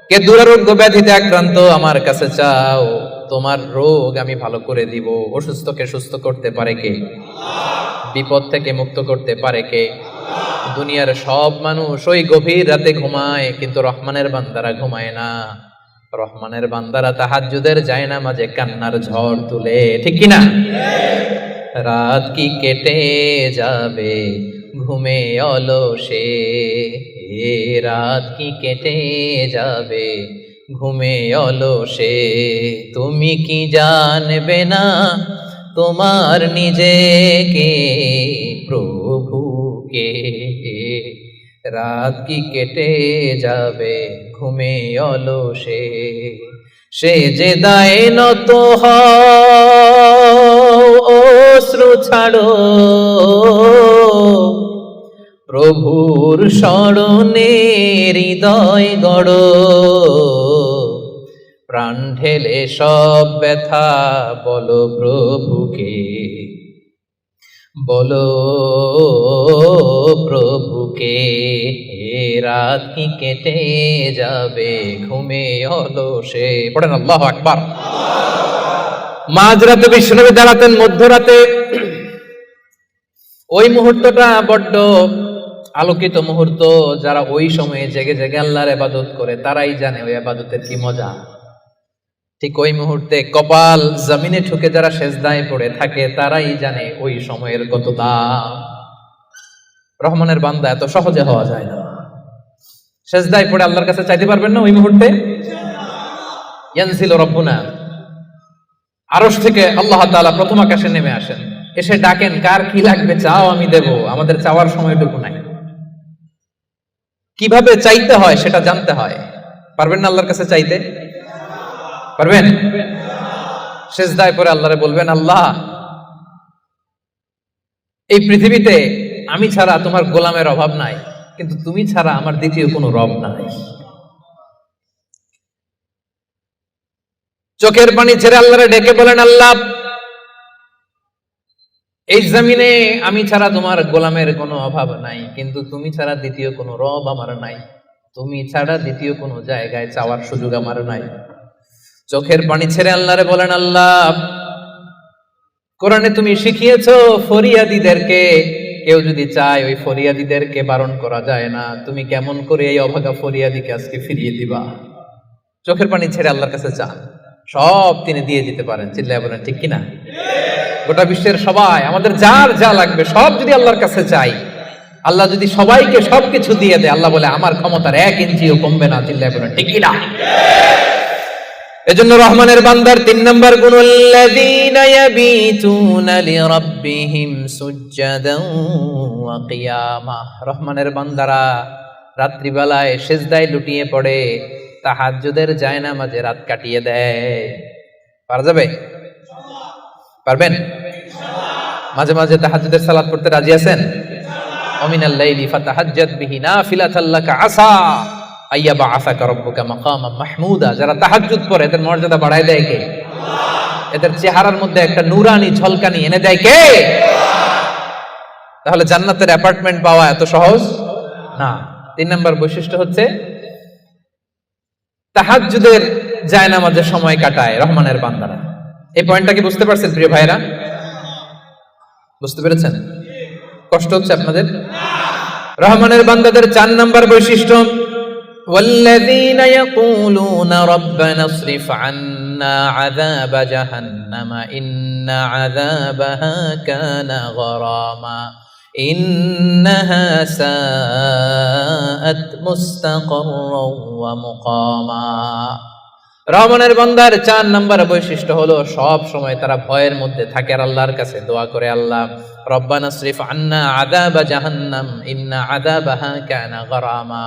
কে দুরারোগ্য ব্যাধিতে আক্রান্ত আমার কাছে চাও, তোমার রোগ আমি ভালো করে দিব। অসুস্থকে সুস্থ করতে পারে কে? বিপদ থেকে মুক্ত করতে পারে কে? দুনিয়ার সব মানুষ ওই গভীর রাতে ঘুমায়, কিন্তু রহমানের বান্দারা ঘুমায় না। রহমানের বান্দারা তাহাজ্জুদের জায়নামাজে কান্নার ঝড় তুলে, ঠিক কিনা? রাত কি কেটে যাবে ঘুমে অলসে, রাত কি কেটে যাবে ঘুমে অলসে, তুমি কি জানবে না তোমার নিজেকে প্রভুকে। রাত কি কেটে যাবে ঘুমে অলসে, সে যে দায় নত হও অশ্রু ছাড়ো, প্রভুর স্মরণে হৃদয় গড়ো, প্রাণ ঢেলে সব ব্যথা বলো প্রভুকে, বলো প্রভুকে। রাত কি কেটে যাবে ঘুমে অলসে, পড়েন আল্লাহু আকবার। মাঝরাতে বিশ্বনবী দাঁড়াতেন, মধ্যরাতে। ওই মুহূর্তটা বড্ড আলোকিত মুহূর্ত। যারা ওই সময়ে জেগে জেগে আল্লাহর ইবাদত করে তারাই জানে ওই ইবাদতের কি মজা। ঠিক ওই মুহূর্তে কপাল জমিনে ঠুকে যারা সেজদায় পড়ে থাকে তারাই জানে ওই সময়ের কত দাম। রহমানের বান্দা এত সহজে হওয়া যায় না। সেজদায় পড়ে আল্লাহর কাছে চাইতে পারবেন না ওই মুহূর্তে? ইয়ানজিলু রাব্বুনা, আরশ থেকে আল্লাহ তাআলা প্রথম আকাশে নেমে আসেন, এসে ডাকেন, কার কি লাগবে চাও আমি দেব। আমাদের চাওয়ার সময়টুকু নাই। কিভাবে চাইতে হয় সেটা জানতে হয়। পারবেন না আল্লাহর কাছে চাইতে? পারবেন? সেজদায় পড়ে আল্লাহরে বলবেন, আল্লাহ এই পৃথিবীতে আমি ছাড়া তোমার গোলামের অভাব নাই, কিন্তু তুমি ছাড়া আমার দ্বিতীয় কোনো রব নাই। চোখের পানি ছেড়ে আল্লাহরে ডেকে বলেন, আল্লাহ এই জমিনে আমি ছাড়া তোমার গোলামের কোনো অভাব নাই, কিন্তু তুমি ছাড়া দ্বিতীয় কোনো রব আমার নাই। তুমি ছাড়া দ্বিতীয় কোনো জায়গায় চাওয়ার সুযোগ আমার নাই। চোখের পানি ছেড়ে আল্লাহরে বলেন, আল্লাহ কোরআনে তুমি শিখিয়েছো ফরিয়াদীদেরকে কেউ যদি চায় ওই ফরিয়াদীদেরকে বারণ করা যায় না। তুমি কেমন করে এই অভাগা ফরিয়াদীকে আজকে ফিরিয়ে দিবা? চোখের পানি ছেড়ে আল্লাহর কাছে চান, সব তিনি দিয়ে দিতে পারেন। চিল্লায় বলেন ঠিক কিনা? গোটা বিশ্বের সবাই, আমাদের যার যা লাগবে সব যদি আল্লাহর কাছে চাই, আল্লাহ যদি সবাইকে সবকিছু দিয়ে দেয়, আল্লাহ বলে আমার ক্ষমতার 1 ইঞ্চিও কমবে না। চিল্লায় বলেন ঠিক কিনা? এজন্য রহমানের বান্দার 3 নাম্বার গুণ, আল্লাযীনা ইয়াবিতুনা লিরাব্বিহিম সুজদান ওয়া কিয়ামা। রহমানের বান্দারা রাত্রিবেলায় সিজদায় লুটিয়ে পড়ে, তাহাজ্জুদের জায়নামাজে রাত কাটিয়ে দেয়। পারা যাবে? পারবেন? মাঝে মাঝে তাহাজ্জুদের সালাত পড়তে রাজি আছেন? ওয়া মিনাল লাইলি ফাতাহাজ্জাদ বিহি নাফিলাতাল লাকা আসা আইয়াবা আসাকা রাব্বুকা মাকামান মাহমুদা। যারা তাহাজ্জুদ পড়ে এদের মর্যাদা বাড়ায় দেয় কে? এদের চেহারার মধ্যে একটা নূরানি ঝলকানি এনে দেয় কে? তাহলে জান্নাতের অ্যাপার্টমেন্ট পাওয়া এত সহজ না। 3 নাম্বার বৈশিষ্ট্য হচ্ছে তাহাজ্জুদের জায়নামাজে সময় কাটায় রহমানের বান্দারা। এই পয়েন্টটা কি বুঝতে পারছেন প্রিয় ভাইরা? বুঝতে পেরেছেন? কষ্ট হচ্ছে আপনাদের? রহমানের বান্দাদের 4 নাম্বার বৈশিষ্ট্য, والذين يقولون ربنا اصرف عنا عذاب جهنم إن عذابها كان غراما إنها ساءت مستقرا ومقاما। রহমানের বান্দার 4 নাম্বার বৈশিষ্ট্য হলো সব সময় তারা ভয়ের মধ্যে থাকে আর আল্লাহর কাছে দোয়া করে, আল্লাহ রব্বানা সরিফ আন্না আযাবা জাহান্নাম ইন্না আযাবাহা কানা গরামা।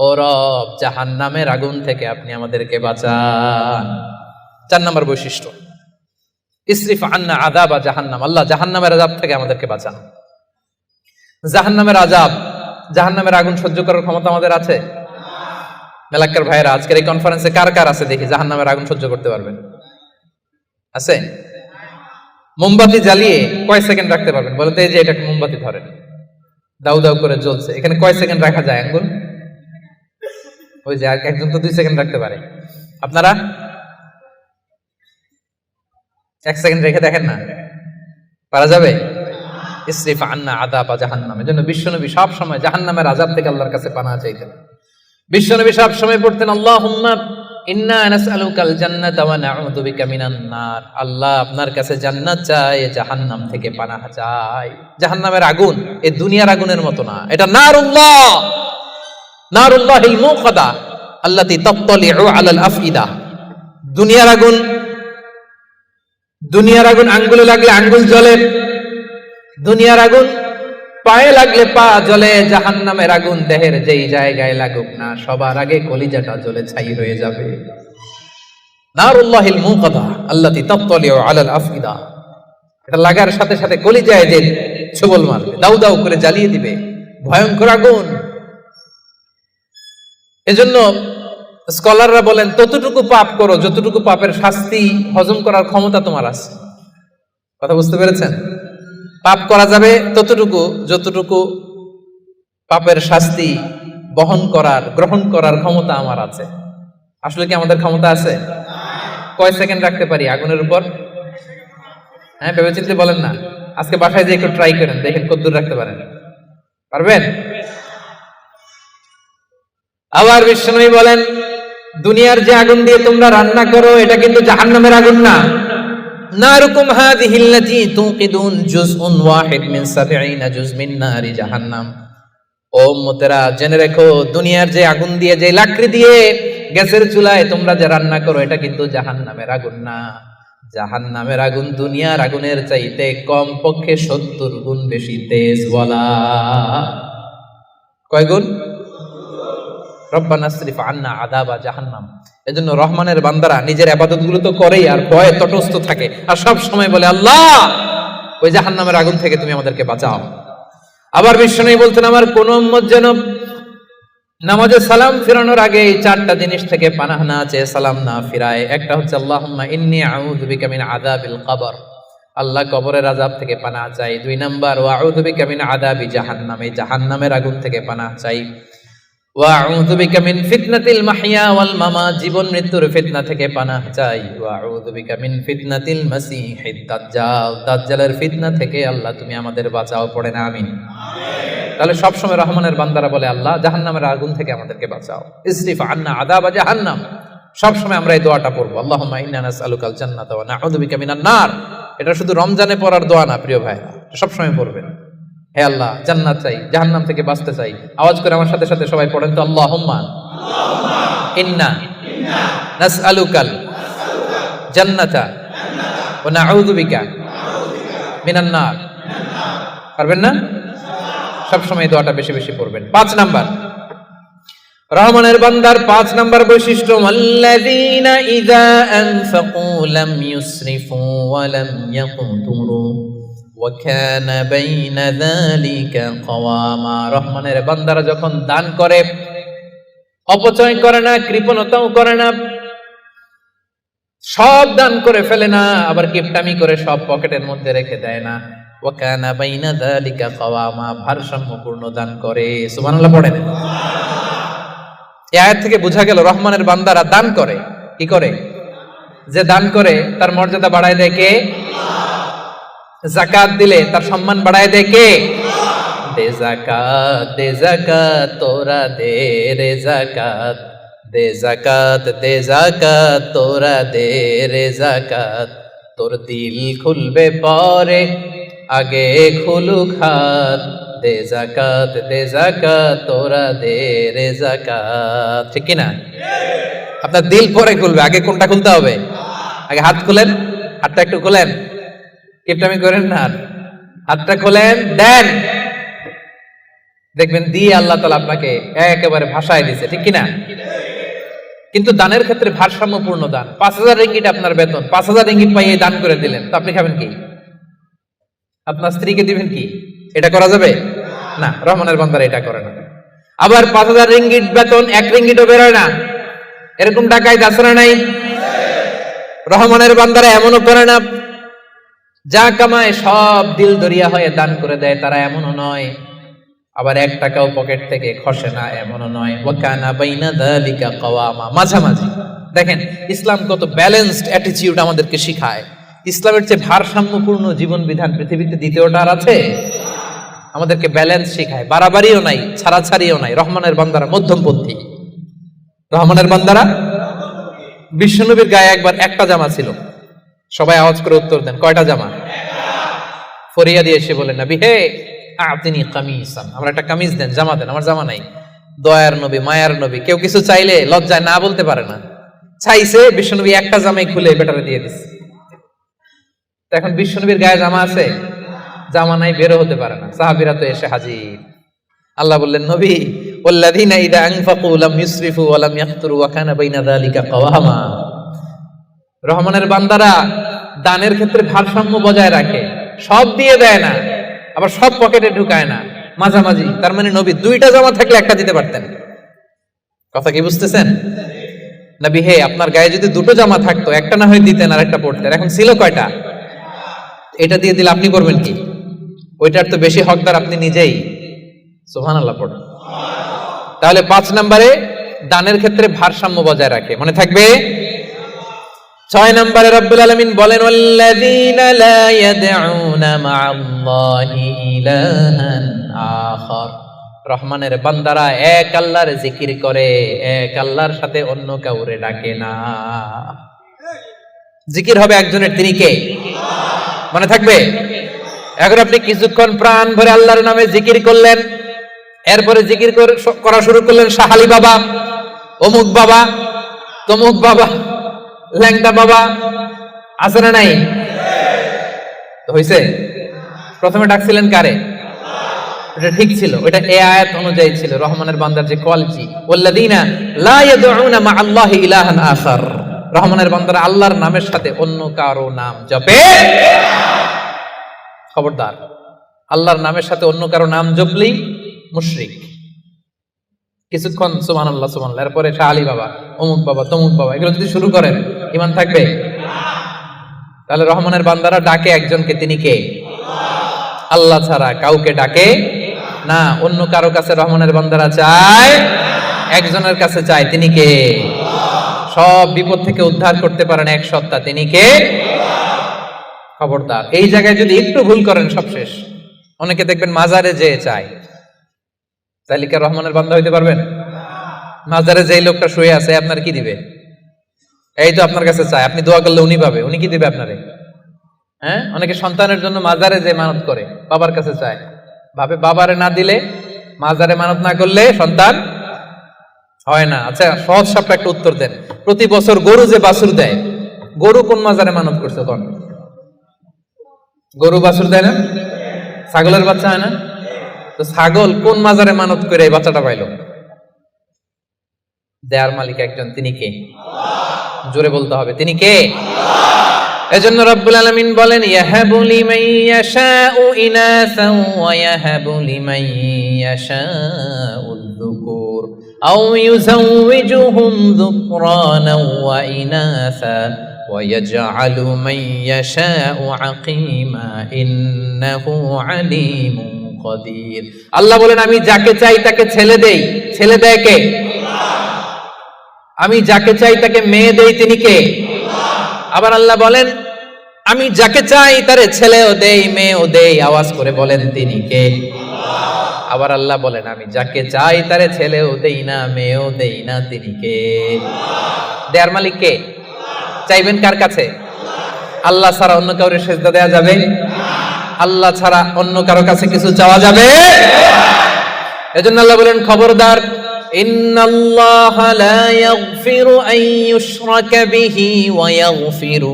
ও রব, জাহান্নামের আগুন থেকে আপনি আমাদেরকে বাঁচান। 4 নাম্বার বৈশিষ্ট্য, ইসরিফ আন্না আযাবা জাহান্নাম, আল্লাহ জাহান্নামের আযাব থেকে আমাদেরকে বাঁচান। জাহান্নামের আযাব, জাহান্নামের আগুন সহ্য করার ক্ষমতা আমাদের আছে? মেলাক্কার ভাইরা, আজকের এই কনফারেন্সে কার কার আছে দেখি জাহান্নামের আগুন সহ্য করতে পারবেন? আছে? মোমবাতি জ্বালিয়ে কয় সেকেন্ড রাখতে পারবেন? বলতে এই যে এটা মোমবাতি ধরেন, দাউ দাউ করে জ্বলছে, এখানে কয় সেকেন্ড রাখা যায় আঙ্গুল? ওই যে একজন তো 2 সেকেন্ড রাখতে পারে, আপনারা 1 সেকেন্ড রেখে দেখেন না, পারা যাবে? ইসরিফ আন্না আযাবা জাহান্নাম। এজন্য বিশ্বনবী সব সময় জাহান্নামের আযাব থেকে আল্লাহর কাছে পানাহ চাইতেন। বিশ্বনবী সব সময় পড়তেন, আল্লাহুম্মা ইন্না নাসআলুকাল জান্নাতা ওয়া নাউযু বিকা মিনান নার। আল্লাহ আপনার কাছে জান্নাত চাই, জাহান্নাম থেকে পানাহ চাই। জাহান্নামের আগুন এই দুনিয়ার আগুনের মতো না, এটা নারুল্লাহ, নারুল্লাহিল মুকাদা আল্লাতী তাত্তালিউ আলাল আফইদা। দুনিয়ার আগুন, দুনিয়ার আগুন আঙ্গুলে লাগলে আঙ্গুল জ্বলে, দুনিয়ার আগুন পায়ে লাগলে পা জ্বলে। জাহান্নামের আগুন দেহের যেই জায়গায় লাগুক না, সবার আগে কলিজাটা জ্বলে ছাই হয়ে যাবে। নারুল্লাহিল মুকাদা আল্লাতী তাত্তালিউ আলাল আফইদা, এটা লাগার সাথে সাথে কলিজায় যে ছোবল মারবে, দাউ দাউ করে জ্বালিয়ে দিবে, ভয়ঙ্কর আগুন। এজন্য স্কলাররা বলেন, ততটুকু পাপ করো যতটুকু পাপের শাস্তি হজম করার ক্ষমতা তোমার আছে। কথা বুঝতে পেরেছেন? পাপ করা যাবে ততটুকু যতটুকু পাপের শাস্তি বহন করার, গ্রহণ করার ক্ষমতা আমার আছে। আসলে কি আমাদের ক্ষমতা আছে? কয় সেকেন্ড রাখতে পারি আগুনের উপর? হ্যাঁ, ভেবে চিন্তে বলেন না। আজকে বাসায় যে একটু ট্রাই করেন, দেখেন কতদূর রাখতে পারেন। পারবেন? আবার বিশ্বনবী বলেন, দুনিয়ার যে আগুন দিয়ে তোমরা রান্না করো এটা কিন্তু জাহান্নামের আগুন না। নারুকুম হাযিহিল্লাতী তুকিদুন জুজউন ওয়াহিদ মিন ৭০ জুজ মিন নারি জাহান্নাম। ও উম্মতেরা জেনে রেখো, দুনিয়ার যে আগুন দিয়ে, যে লাকড়ি দিয়ে গ্যাসের চুলায় তোমরা যে রান্না করো এটা কিন্তু জাহান্নামের আগুন না। জাহান্নামের আগুন দুনিয়ার আগুনের চাইতে কম পক্ষে ৭০ গুণ বেশি তেজ। বলা কয় গুণ? রব্বানা আসরিফ আন্না আযাবা জাহান্নাম। এজন্য রহমানের বান্দারা নিজের ইবাদতগুলো তো করেই আর ভয়ে তটস্থ থাকে, আর সব সময় বলে আল্লাহ ওই জাহান্নামের আগুন থেকে তুমি আমাদেরকে বাঁচাও। আবার বিশ্বনবী বলতেন, আমার কোন উম্মত যেন নামাজে সালাম ফিরানোর আগে এই 4টা জিনিস থেকে পানাহ না চেয়ে সালাম না ফিরায়। একটা হচ্ছে আল্লাহুম্মা ইন্নী আউযু বিকা মিন আযাবিল কবর, আল্লাহ কবরের আযাব থেকে পানাহ চাই। 2 নাম্বার ওয়া আউযু বিকা মিন আযাবি জাহান্নাম, এই জাহান্নামের আগুন থেকে পানাহ চাই। ওয়া আউযু বিকা মিন ফিতনাতিল মাহইয়া ওয়াল মামাত, জীবন মৃত্যুর ফিতনা থেকে পানাহ চাই। ওয়া আউযু বিকা মিন ফিতনাতিল মাসীহিদ দাজ্জাল, দাজ্জালের ফিতনা থেকে আল্লাহ তুমি আমাদের বাঁচাও। পড়ে না আমিন। তাহলে সবসময় রহমানের বান্দারা বলে আল্লাহ জাহান্নামের আগুন থেকে আমাদেরকে বাঁচাও, ইসরিফ আন্না আযাবা জাহান্নাম। সবসময় আমরা এই দোয়াটা পড়বো, আল্লাহুম্মা ইন্না নাসআলুকাল জান্নাতা ওয়া নাউযু বিকা মিনান নার। এটা শুধু রমজানে পড়ার দোয়া না প্রিয় ভাইরা, সবসময় পড়বেন। হে আল্লাহ জান্নাত চাই, জাহান্নাম থেকে বাঁচতে চাই। আওয়াজ করে আমার সাথে সাথে সবাই পড়েন তো, আল্লাহুম্মা ইন্না নাসআলুকাল জান্নাতা ওয়া নাউযু বিকা মিনান নার। পারবেন না? সবসময় দোয়াটা বেশি বেশি পড়বেন। 5 নাম্বার রহমানের বান্দার 5 নাম্বার বৈশিষ্ট্য, আল্লাযীনা ইযা আনফাকু লাম ইউসরিফু ওয়া লাম ইয়াকতুরু ওয়া কানা বাইনা যালিকা কওয়ামা। রহমানের বান্দারা যখন দান করে অপচয় করে না, কৃপণতাও করে না, সব দান করে ফেলে না, আবার কিপটামি করে সব পকেটের মধ্যে রেখে দেয় না। ওয়া কানা বাইনা যালিকা কওয়ামা, ভারসাম্যপূর্ণ দান করে। সুবহানাল্লাহ পড়েন। এই আয়াত থেকে বোঝা গেল রহমানের বান্দারা দান করে। কি করে? যে দান করে তার মর্যাদা বাড়ায় দেয় কে? যাকাত দিলে তার সম্মান বাড়ায় দেয় কে? দে যাকাত তোরা দে রে যাকাত, দে যাকাত তোরা দে রে যাকাত। তোর দিল খুলবে পরে আগে খুলুক হাত, দে যাকাত তোরা দে রে যাকাত। ঠিক কি না? আপনার দিল পরে খুলবে, আগে কোনটা খুলতে হবে? আগে হাত খুলেন, হাতটা একটু খুলেন, কিপটামি করেন না, হাতটা খোলেন, দেন, দেখবেন দিয়ে আল্লাহ তাআলা আপনাকে একেবারে ভাষায় দিছে। ঠিক কি না? কিন্তু দানের ক্ষেত্রে ভারসাম্যপূর্ণ দান। 5000 রিঙ্গিট আপনার বেতন, 5000 রিঙ্গিট পাইয়ে দান করে দিলেন, তো আপনি খাবেন কি? আপনার স্ত্রীকে দিবেন কি? এটা করা যাবে না। রহমানের বান্দারা এটা করে না। আবার 5000 রিঙ্গিট বেতন 1 রিঙ্গিটও বেরোয় না, এরকম টাকায় দাসরা নাই। রহমানের বান্দারা এমনও করে না, যা কামায় সব দিল দরিয়া হয়ে দান করে দেয়, তারা এমনও নয়। আবার 1 টাকাও পকেট থেকে খসে না, এমনও নয়। ওয়া কানা বাইনা যালিকা কওয়ামা, মাঝামাঝি। দেখেন ইসলাম কত ব্যালেন্সড অ্যাটিটিউড আমাদেরকে শিখায়। ইসলামের চেয়ে ভারসাম্যপূর্ণ জীবন বিধান পৃথিবীতে দ্বিতীয়টা আর আছে? আমাদেরকে ব্যালেন্স শিখায়, বাড়াবাড়িও নাই, ছাড়াছাড়িও নাই। রহমানের বান্দারা মধ্যমপন্থী। রহমানের বান্দারা, বিশ্বনবীর গায়ে একবার একটা জামা ছিল। সবাই আওয়াজ করে উত্তর দেন, কয়টা জামা? ফরিয়া দিয়ে এসে বলেন, নবী হে আতিনি কামিসান, আমার একটা কামিজ দেন, জামা দেন, আমার জামা নাই। দয়ার নবী, মায়ার নবী, কেউ কিছু চাইলে লজ্জায় না বলতে পারে না। চাইছে, বিশ্বনবী একটা জামাই খুলে বেটারে দিয়ে দিচ্ছে। এখন বিশ্বনবীর গায়ে জামা আছে? জামা নাই, বেরো হতে পারে না। সাহাবীরা তো এসে হাজির। আল্লাহ বললেন, নবী ওয়াল্লাযীনা ইযা আনফাকু লাম ইউসরিফু ওয়া লাম ইয়াকতুরু ওয়া কানা বাইনা যালিকা কওয়ামা। রহমানের বান্দারা দানের ক্ষেত্রে ভারসাম্য বজায় রাখে, সব দিয়ে দেয় না, আবার সব পকেটে ঢুকায় না, মাঝামাঝি। তার মানে নবী 2টা জামা থাকলে একটা দিতে পারতেন। কথা কি বুঝতেছেন? নবী হে আপনার গায়ে যদি 2টো জামা থাকতো, একটা না হয় দিতেন আর একটা পড়তেন। এখন ছিল কয়টা? এটা দিয়ে দিলে আপনি করবেন কি? ওইটার তো বেশি হকদার আপনি নিজেই। সুবহানাল্লাহ পড়ুন। তাহলে 5 নম্বরে দানের ক্ষেত্রে ভারসাম্য বজায় রাখে, মনে থাকবে। 6 নম্বরে রব্বুল আলামিন বলেন, ওয়াল্লাযীনা লা ইয়াদউনা মা'আল্লাহি ইলাহান আখার। রহমানের বান্দারা এক আল্লাহর জিকির করে, এক আল্লাহর সাথে অন্য কাউরে ডাকে না। জিকির হবে একজনের, তিনি কে? মনে থাকবে? এখন আপনি কিছুক্ষণ প্রাণ ভরে আল্লাহর নামে জিকির করলেন, এরপরে জিকির করা শুরু করলেন শাহালি বাবা, অমুক বাবা, তমুক বাবা, ল্যাংটা বাবা, আছে না নাই? হয়েছে? প্রথমে ডাকছিলেন কারে? এটা ঠিক ছিল, এটা এই আয়াত অনুযায়ী ছিল। রহমানের বান্দার যে কোয়ালিটি, ওয়াল্লাযীনা লা ইয়াদউনা মা আল্লাহি ইলাহান আখার, রহমানের বান্দারা আল্লাহর নামের সাথে অন্য কারো নাম জপে। খবরদার, আল্লাহর নামের সাথে অন্য কারো নাম জপলেই মুশরিক। কিছুক্ষণ সুবহানাল্লাহ সুবহানাল্লাহ, এরপরে শাহ আলী বাবা, অমুক বাবা, তমুক বাবা, এগুলো যদি শুরু করেন ঈমান থাকবে? তাহলে রহমানের বান্দারা ডাকে একজনকে, তিনি কে? আল্লাহ ছাড়া কাউকে ডাকে না। অন্য কারো কাছে রহমানের বান্দারা চায়, একজনের কাছে চায়, তিনি কে? সব বিপদ থেকে উদ্ধার করতে পারেন এক সত্তা, তিনি কে? খবরদার, এই জায়গায় যদি একটু ভুল করেন সব শেষ। অনেকে দেখবেন মাজারে যেয়ে চায়, তাহলে কি রহমানের বান্দা হইতে পারবেন? মাজারে যেই লোকটা শুয়ে আছে, আপনার কি দিবে? এই তো আপনার কাছে চায়, আপনি দোয়া করলে উনি পাবে, উনি কি দিবে আপনারে? হ্যাঁ, অনেকে সন্তানের জন্য মাজারে যে মানত করে, বাবার কাছে চায়, ভাবে বাবারে না দিলে, মাজারে মানত না করলে সন্তান হয় না। আচ্ছা, সহজ সাপটা একটা উত্তর দেন। প্রতি বছর গরু যে বাছুর দেয়, গরু কোন মাজারে মানত করছে? কোন গরু বাছুর দেয় না? ছাগলের বাচ্চা হয় না? তো ছাগল কোন মাজারে মানত করে এই বাচ্চাটা পাইল? দেয়ার মালিক একজন, তিনি কে? জোরে বলতে হবে, তিনি কে? এজন্য রব্বুল আলামিন বলেন, ইয়াহাবু লিমান ইয়াশাউ ইনাসা ওয়া ইয়াহাবু লিমান ইয়াশাউ যুকুর আও ইউযাওয়িজুহুম যুকরানা ওয়া ইনাসা ওয়া ইয়াজআলু মান ইয়াশাউ আকীমা ইন্নাহু আলীমুন কাদির। আল্লাহ বলেন, আমি যাকে চাই তাকে ছেলে দেই। ছেলে দেয় কে? আমি যাকে চাই তাকে মেয়ে দেই, তিনি কে? আবার আল্লাহ বলেন, আমি যাকে চাই তারে ছেলেও দেই, মেয়েও দেই। আওয়াজ করে বলেন, তিনি কে? আবার আল্লাহ বলেন, আমি যাকে চাই তারে ছেলেও দেই না, মেয়েও দেই না, তিনি কে? দেয়ার মালিক কে? চাইবেন কার কাছে? আল্লাহ ছাড়া অন্য কাউরে সেজদা দেয়া যাবে? আল্লাহ ছাড়া অন্য কারো কাছে কিছু চাওয়া যাবে? এজন্য আল্লাহ বলেন, খবরদার, ইন্নাল্লাহা লা ইয়াগফিরু আন ইউশরাকা বিহি ওয়া ইয়াগফিরু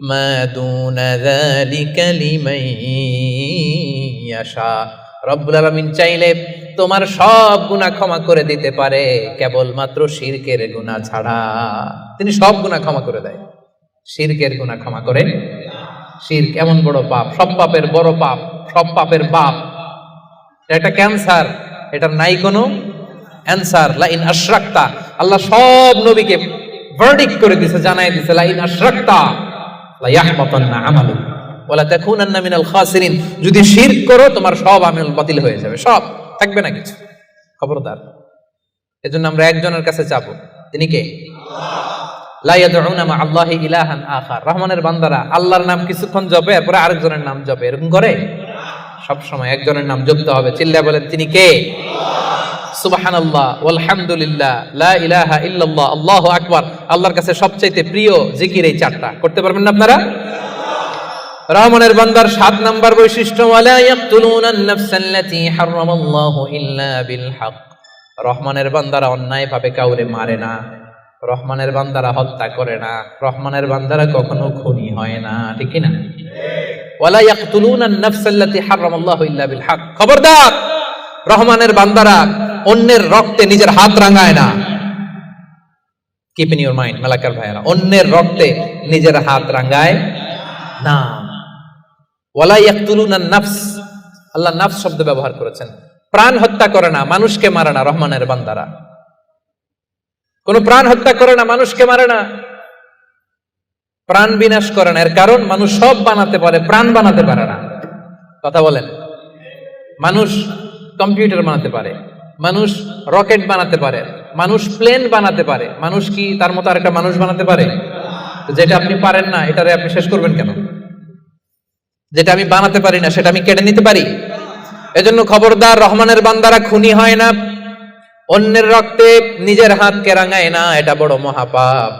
মা দুনা যালিকা লিমান ইয়াশা। রব্বুল আলামিন চাইলে তোমার সব গুনাহ ক্ষমা করে দিতে পারে, কেবলমাত্র শিরকের গুনাহ ছাড়া। তিনি সব গুনাহ ক্ষমা করে দেয়, শিরকের গুনাহ ক্ষমা করে। শিরক এমন বড় পাপ, সব পাপের বড় পাপ, সব পাপের বাপ। এটা একটা ক্যান্সার, এটার নাই কোনো অ্যানসার। লা ইন আশরাকতা, আল্লাহ সব নবীকে ভার্ডিক্ট করে দিয়েছে, জানাই দিয়েছে, লা ইন আশরাকতা লা ইয়াহবাতান্না আমালুক ওয়া লা তাকুনান্না মিনাল খাসিরিন। যদি শিরক করো তোমার সব আমল বাতিল হয়ে যাবে, সব থাকবে না কিছু। খবরদার, এজন্য আমরা একজনের কাছে চাবো, তিনি কে? লা ইয়াদউনা মা আল্লাহি ইলাহান আখার। রহমানের বান্দারা আল্লাহর নাম কিছুক্ষণ জপে, এরপরে আরেকজনের নাম জপে, এরকম করে? সব সময় একজনের নাম জপতে হবে। চিল্লায়া বলেন, তিনি কে? সুবহানাল্লাহ, আলহামদুলিল্লাহ, লা ইলাহা ইল্লাল্লাহ, আল্লাহু আকবার। আল্লাহর কাছে সবচেয়ে প্রিয় জিকির এই চারটা। করতে পারবেন না আপনারা? রহমানের বান্দার 7 নাম্বার বৈশিষ্ট্য, ওয়ালা ইয়াকতুলুনান নাফসাল্লাতী হারামাল্লাহু ইল্লা বিল হক। রহমানের বান্দারা অন্যায় ভাবে কাউরে মারে না, রহমানের বান্দারা হত্যা করে না, রহমানের বান্দারা কখনো খুনি হয় না, ঠিক কি না? ওয়ালা ইয়াকতুলুনান নাফসাল্লাতী হারামাল্লাহু ইল্লা বিল হক। খবরদার, রহমানের বান্দারা অন্যের রক্তে নিজের হাত রাঙায় না। Keep in your mind Malakar ভাইরা, অন্যের রক্তে নিজের হাত রাঙায় না। ওয়ালা ইয়াকতুলুনান নাফস, আল্লাহ নাফস শব্দ ব্যবহার করেছেন। প্রাণ হত্যা করে না, মানুষকে মারে না। রহমানের বান্দারা কোন প্রাণ হত্যা করে না, মানুষকে মারে না, প্রাণ বিনাশ করে না। এর কারণ মানুষ সব বানাতে পারে, প্রাণ বানাতে পারে না। কথা বলেন, মানুষ কম্পিউটার বানাতে পারে, মানুষ রকেট বানাতে পারে, মানুষ প্লেন বানাতে পারে। মানুষ কি তার মতো আরেকটা মানুষ বানাতে পারে? যেটা আপনি পারেন না, এটারে আপনি শেষ করবেন কেন? যেটা আমি বানাতে পারি না, সেটা আমি কেটে নিতে পারি? এজন্য খবরদার, রহমানের বান্দারা খুনি হয় না, অন্যের রক্তে নিজের হাতকে রাঙায় না, এটা বড় মহাপাপ।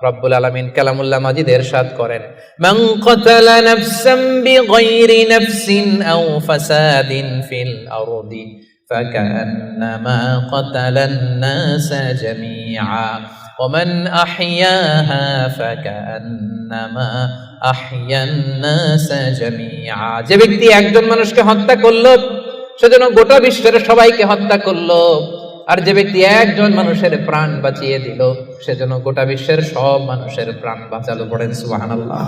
রব্বুল আলামিন কালামুল্লাহ মাজিদ ইরশাদ করেন, মান কাতালা নাফসান বিগাইরি নাফসিন আও ফাসাদিন ফিল আরদি ফাকান্নামা কাতালান নাসা জামিআ ওয়া মান আহইয়াহা ফাকান্নামা আহইয়ান নাসা জামিআ। যে ব্যক্তি একজন মানুষকে হত্যা করলো সেজন্য গোটা বিশ্বের সবাইকে হত্যা করলো, আর যে ব্যক্তি একজন মানুষের প্রাণ বাঁচিয়ে দিল সেজন্য গোটা বিশ্বের সব মানুষের প্রাণ বাঁচালো। পড়েন সুবহানাল্লাহ।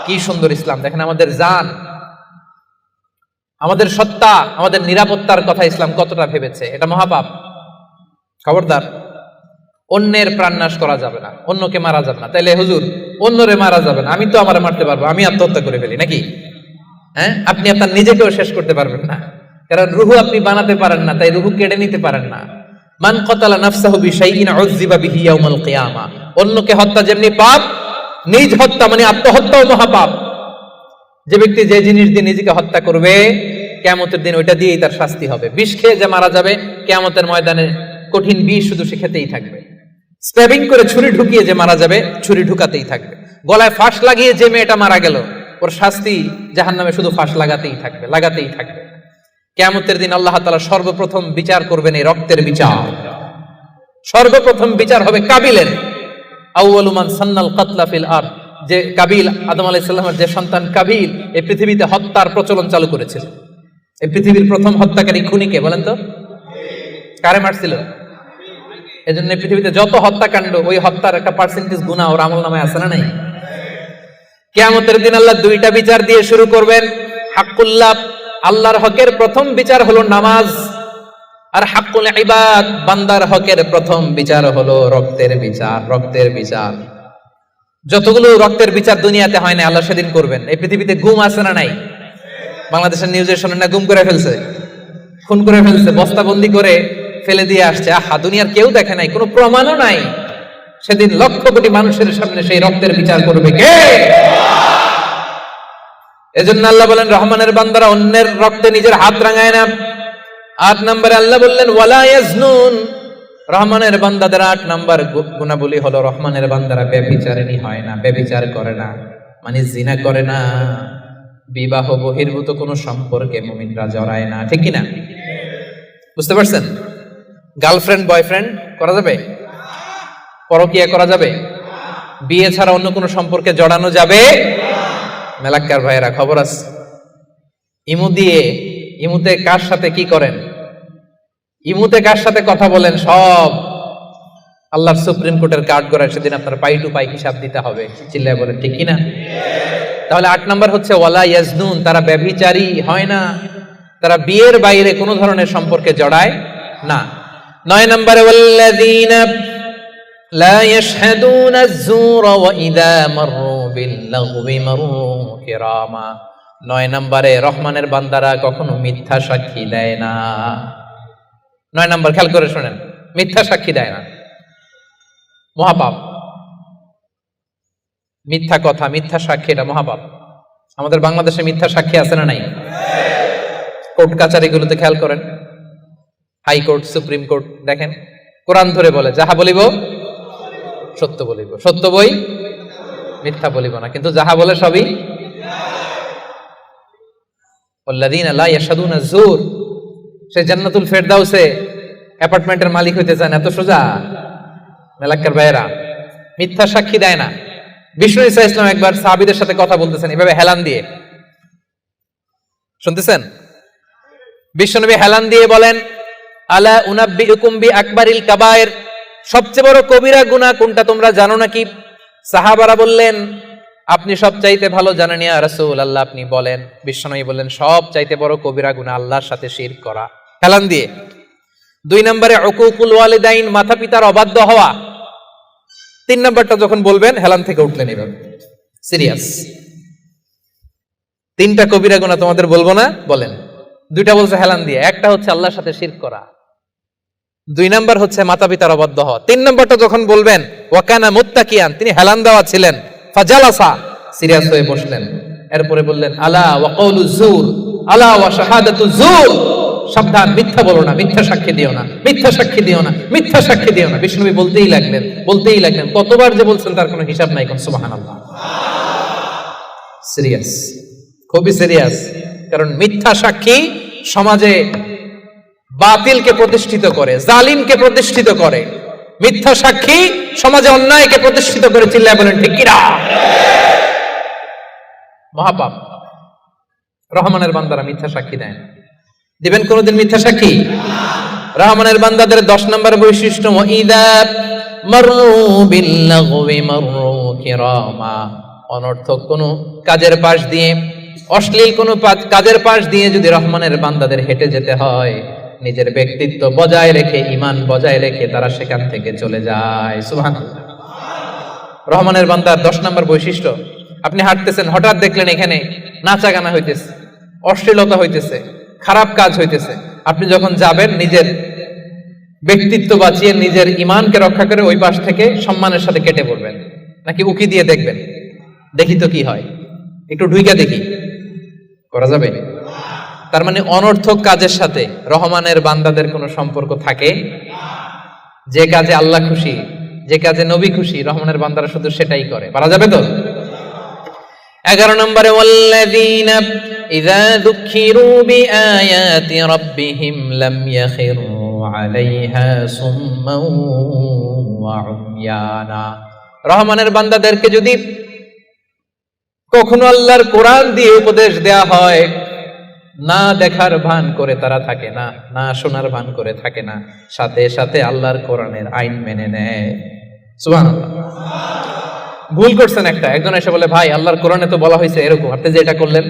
কি সুন্দর ইসলাম! দেখেন, আমাদের জান, আমাদের সত্তা, আমাদের নিরাপত্তার কথা ইসলাম কতটা ভেবেছে। এটা মহাপাপ। খবরদার, অন্যের প্রাণ নাশ করা যাবে না, অন্যকে মারা যাবে না। তাইলে হুজুর, অন্যরে মারা যাবে না, আমি তো আমারে মারতে পারবো, আমি আত্মহত্যা করে ফেলি নাকি? হ্যাঁ, আপনি আপনার নিজেকেও শেষ করতে পারবেন না, কারণ রুহু আপনি বানাতে পারেন না, তাই রুহু কেড়ে নিতে পারেন না। মান কাতালা নাফসাহু বিশাইইন উযযিবা বিহি ইয়াউমাল কিয়ামা। অন্যকে হত্যা যেমনি পাপ, নিজ হত্যা মানে আত্মহত্যাও মহাপাপ। যে ব্যক্তি যে জিনিস দিয়ে নিজেকে হত্যা করবে, কিয়ামতের দিন ওইটা দিয়েই তার শাস্তি হবে। বিষ খেয়ে যে মারা যাবে, কিয়ামতের ময়দানে কঠিন বিষ শুধু সে খেতেই থাকবে। স্ট্যাবিং করে ছুরি ঢুকিয়ে যে মারা যাবে, ছুরি ঢুকাতেই থাকবে। গলায় ফাঁস লাগিয়ে যে মেয়েটা মারা গেল, ওর শাস্তি জাহান্নামে শুধু ফাঁস লাগাতেই থাকবে, লাগাতেই থাকবে। কিয়ামতের দিন আল্লাহ তাআলা সর্বপ্রথম বিচার করবেন এই রক্তের বিচার। সর্বপ্রথম বিচার হবে কাবিলের। আউয়ালু মান সান্নাল কাতলা ফিল আরদ। যে কাবিল, আদম আলাইহিস সালামের যে সন্তান কাবিল, এই পৃথিবীতে হত্যার প্রচলন চালু করেছিল। এই পৃথিবীর প্রথম হত্যাকারী খুনিকে বলেন তো? কারে মারছিল? এজন্য পৃথিবীতে যত হত্যাকাণ্ড, ওই হত্যার একটা পার্সেন্টেজ গুনাহ ওর আমলনামায় আছে না নাই? কিয়ামতের দিন আল্লাহ দুইটা বিচার দিয়ে শুরু করবেন। হাক্কুল্লাহ, আল্লাহর হকের প্রথম বিচার হলো নামাজ, আর হাক্কুল ইবাদ, বান্দার হকের প্রথম বিচার হলো রক্তের বিচার। রক্তের বিচার, যতগুলো রক্তের বিচার দুনিয়াতে হয় না, আল্লাহ সেদিন করবেন। এই পৃথিবীতে গুম আছে না নাই? বাংলাদেশের নিউজে শোনেন না, গুম করে ফেলছে, খুন করে ফেলছে, বস্তাবন্দি করে ফেলে দিয়ে আসছে। আহা, দুনিয়ার কেউ দেখে নাই, কোনো প্রমাণও নাই। সেদিন লক্ষ কোটি মানুষের সামনে সেই রক্তের বিচার করবে কে? এজন্য আল্লাহ বলেন, রহমানের বান্দারা অন্যের রক্তে নিজের হাত রাঙায় না। ৮ নম্বরে আল্লাহ বললেন ওয়ালা ইয়াজনুন। রহমানের বান্দাদের ৮ নম্বর গুণাবলী হলো, রহমানের বান্দারা ব্যভিচারিণী হয় না, ব্যভিচার করে না, মানে জিনা করে না, বিবাহ বহির্ভূত কোনো সম্পর্কে মুমিনরা জড়ায় না। ঠিক কিনা? বুঝতে পারছেন? গার্লফ্রেন্ড বয়ফ্রেন্ড করা যাবে? পরকীয়া করা যাবে? বিয়ে ছাড়া অন্য কোনো সম্পর্কে জড়ানো যাবে? মেলাক্কার ভাইয়েরা, খবর আছে, ইমুতে কার সাথে কি করেন, ইমুতে কার সাথে কথা বলেন, সব আল্লাহর সুপ্রিম কোর্টের কার্ড করার সেদিন আপনার পাই টু পাই হিসাব দিতে হবে। চিল্লায় বলেন ঠিক কিনা? তাহলে ৮ নম্বর হচ্ছে ওয়ালা ইয়াজনুন, তারা ব্যভিচারী হয় না, তারা বিয়ের বাইরে কোনো ধরনের সম্পর্কে জড়ায় না। ৯ নম্বরে ওয়াল্লাযীনা লা ইয়াশহাদুনা আয-যুরা ওয়া ইযা মাররু বিল-লাগবি মাররু কিরামা। ৯ নম্বরে রহমানের বান্দারা কখনো মিথ্যা সাক্ষী দেয় না। ৯ নম্বর খেয়াল করে শুনেন, মিথ্যা সাক্ষী দেয় না, মহাপাপ। মিথ্যা কথা, মিথ্যা সাক্ষী, এটা মহাপাপ। আমাদের বাংলাদেশে মিথ্যা সাক্ষী আছে না নাই? কোর্ট কাচারিগুলোতে খেয়াল করেন, হাইকোর্ট, সুপ্রিম কোর্ট, দেখেন কোরআন ধরে বলে, যাহা বলিব সত্য বলিব, সত্য বই মিথ্যা বলিব না, কিন্তু যাহা বলে সবই। ওয়াল্লাযীনা লা ইয়াশহাদুনা আয-যুর, সে জান্নাতুল ফেরদাউসে অ্যাপার্টমেন্টের মালিক হইতে চান, এত সোজা? মেলাক্কার ভাইয়েরা, মিথ্যা সাক্ষী দেয় না। বিষ্ণু ঈসা ইসলাম একবার সাহাবীদের সাথে কথা বলতেছেন এভাবে হেলান দিয়ে, শুনতেছেন? বিশ্বনবী হেলান দিয়ে বলেন, আলা উনাব্বিউকুম বিআকবারিল কাবায়ের, সবচেয়ে বড় কবিরা গুনাহ কোনটা তোমরা জানো নাকি? সাহাবারা বললেন, আপনি সব চাইতে ভালো জানেন ইয়া রাসূলুল্লাহ, আপনি বলেন। বিশ্বনবী বললেন, সব চাইতে বড় কবিরা গুনাহ আল্লাহর সাথে শিরক করা। হেলান দিয়ে। ২ নম্বরে উকুকুল ওয়ালিদাইন, মাতা পিতার অবাধ্য হওয়া। ৩ নম্বরটা যখন বলবেন হেলান থেকে উঠলেন এভাবে, সিরিয়াস। ৩টা কবিরা গুনাহ তোমাদের বলবো না, বলেন। 2টা বলছে হেলান দিয়ে, একটা হচ্ছে আল্লাহর সাথে শিরক করা, 2 নম্বর হচ্ছে মাতা পিতার অবাধ্য হওয়া। 3 নম্বরটা যখন বলবেন, ওয়াকানা মুত্তাকিয়ান, তিনি হেলান দেওয়া ছিলেন, ফাজালাসা, সিরিয়াস হয়ে বসলেন। এরপরে বললেন, আলা ওয়া কাউলুজ জুর, আলা ওয়া শাহাদাতু যুর, সাবধান, মিথ্যা বলো না, মিথ্যা সাক্ষী দিও না, মিথ্যা সাক্ষী দিও না, মিথ্যা সাক্ষী দিও না। বিষ্ণুনবী বলতেই লাগলেন, কতবার যে বলছেন তার কোনো হিসাব নাই। কোন সুবহানাল্লাহ। সিরিয়াস, খুবই সিরিয়াস। কারণ মিথ্যা সাক্ষী সমাজে বাতিলকে প্রতিষ্ঠিত করে, জালিমকে প্রতিষ্ঠিত করে। মিথ্যা সাক্ষী সমাজে অন্যায়কে প্রতিষ্ঠিত করে। চিল্লায় বলেন ঠিক কিনা? মহাপাপ। রহমানের বান্দারা মিথ্যা সাক্ষী দেন। দিবেন কোনদিন মিথ্যা সাক্ষী? রহমানের বান্দাদের 10 নম্বর বৈশিষ্ট্য, ওয়াইদা মারু বিল্লাগwi মারু কিরামা। অনর্থক কোন কাজের পাশ দিয়ে, অশ্লীল কোন কাজের পাশ দিয়ে যদি রহমানের বান্দাদের হেঁটে যেতে হয়, নিজের ব্যক্তিত্ব বজায় রেখে, ঈমান বজায় রেখে তারা সেখান থেকে চলে যায়। সুবহানাল্লাহ। রহমানের বান্দার 10 নম্বর বৈশিষ্ট্য, আপনি হাঁটতেছেন, হঠাৎ দেখলেন এখানে নাচা গানা হইতেছে, অশ্লীলতা হইতেছে, খারাপ কাজ হইতেছে। আপনি যখন যাবেন, নিজের ব্যক্তিত্ব বাঁচিয়ে, নিজের ঈমানকে রক্ষা করে ওই পাশ থেকে সম্মানের সাথে কেটে পড়বেন, নাকি উকি দিয়ে দেখবেন দেখি তো কি হয়, একটু ঢুইকা দেখি, করা যাবে? তার মানে অনর্থক কাজের সাথে রহমানের বান্দাদের কোনো সম্পর্ক থাকে? যে কাজে আল্লাহ খুশি, যে কাজে নবী খুশি, রহমানের বান্দারা শুধু সেটাই করে। পারা যাবে তো? 11 নম্বরে, ওয়াল্লাযীনা ইযা যুকিরু বিআয়াতি রাব্বিহিম লাম ইয়াখিরু আলাইহা সুম্মান ওয়া উময়ানা। রহমানের বান্দাদেরকে যদি কখনো আল্লাহর কোরআন দিয়ে উপদেশ দেয়া হয়, না দেখার ভান করে তারা থাকে না, না শোনার ভান করে থাকে না, সাথে সাথে আল্লাহর কোরআনের আইন মেনে নেয়। সুবহানাল্লাহ। ভুল করছেন একটা, একজন এসে বলে, ভাই আল্লাহর কোরআনে তো বলা হয়েছে এরকম, আপনি যে এটা করলেন।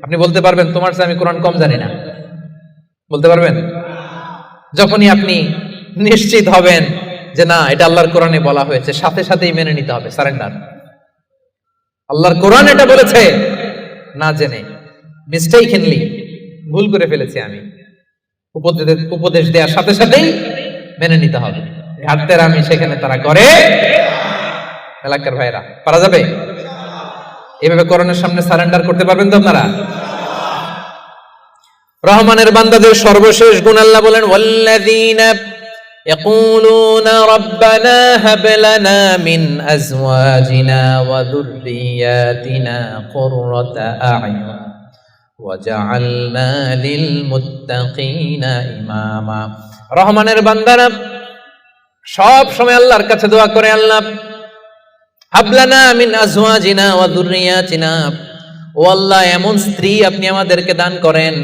আপনি বলতে পারবেন, তোমার চেয়ে আমি কোরআন কম জানি না? বলতে পারবেন? যখনই আপনি নিশ্চিত হবেন যে না, এটা আল্লাহর কোরআনে বলা হয়েছে, সাথে সাথেই মেনে নিতে হবে, সারেন্ডার। আল্লাহর কোরআন এটা বলেছে, না জেনে মিস্টেকলি ভুল করে ফেলেছি আমি, উপদেশ দেওয়ার সাথে সাথেই মেনে নিতে হবে। ঘাটতের আমি সেখানে তারা করে। এলাকার ভাইরা, পারা যাবে? এভাবে কোরআনের সামনে সারেন্ডার করতে পারবেন তো আপনারা? রহমানের বান্দাদের সর্বশেষ গুণ আল্লাহ বলেন, ওয়াল্লাযীনা ইয়াকুলুনা রাব্বানা হাব লানা মিন আজওয়াজিনা ওয়া যুররিয়াতিনা কুররাতা আ'য়ুন ওয়াজআলনা লিল মুত্তাকিনা ইমামা। রহমানের বান্দারা সব সময় আল্লাহর কাছে দোয়া করে, আল্লাহ হাবলানা মিন আজওয়াজিনা ওয়া যুররিয়াতিনা, ও আল্লাহ এমন স্ত্রী আপনি আমাদেরকে দান করেন,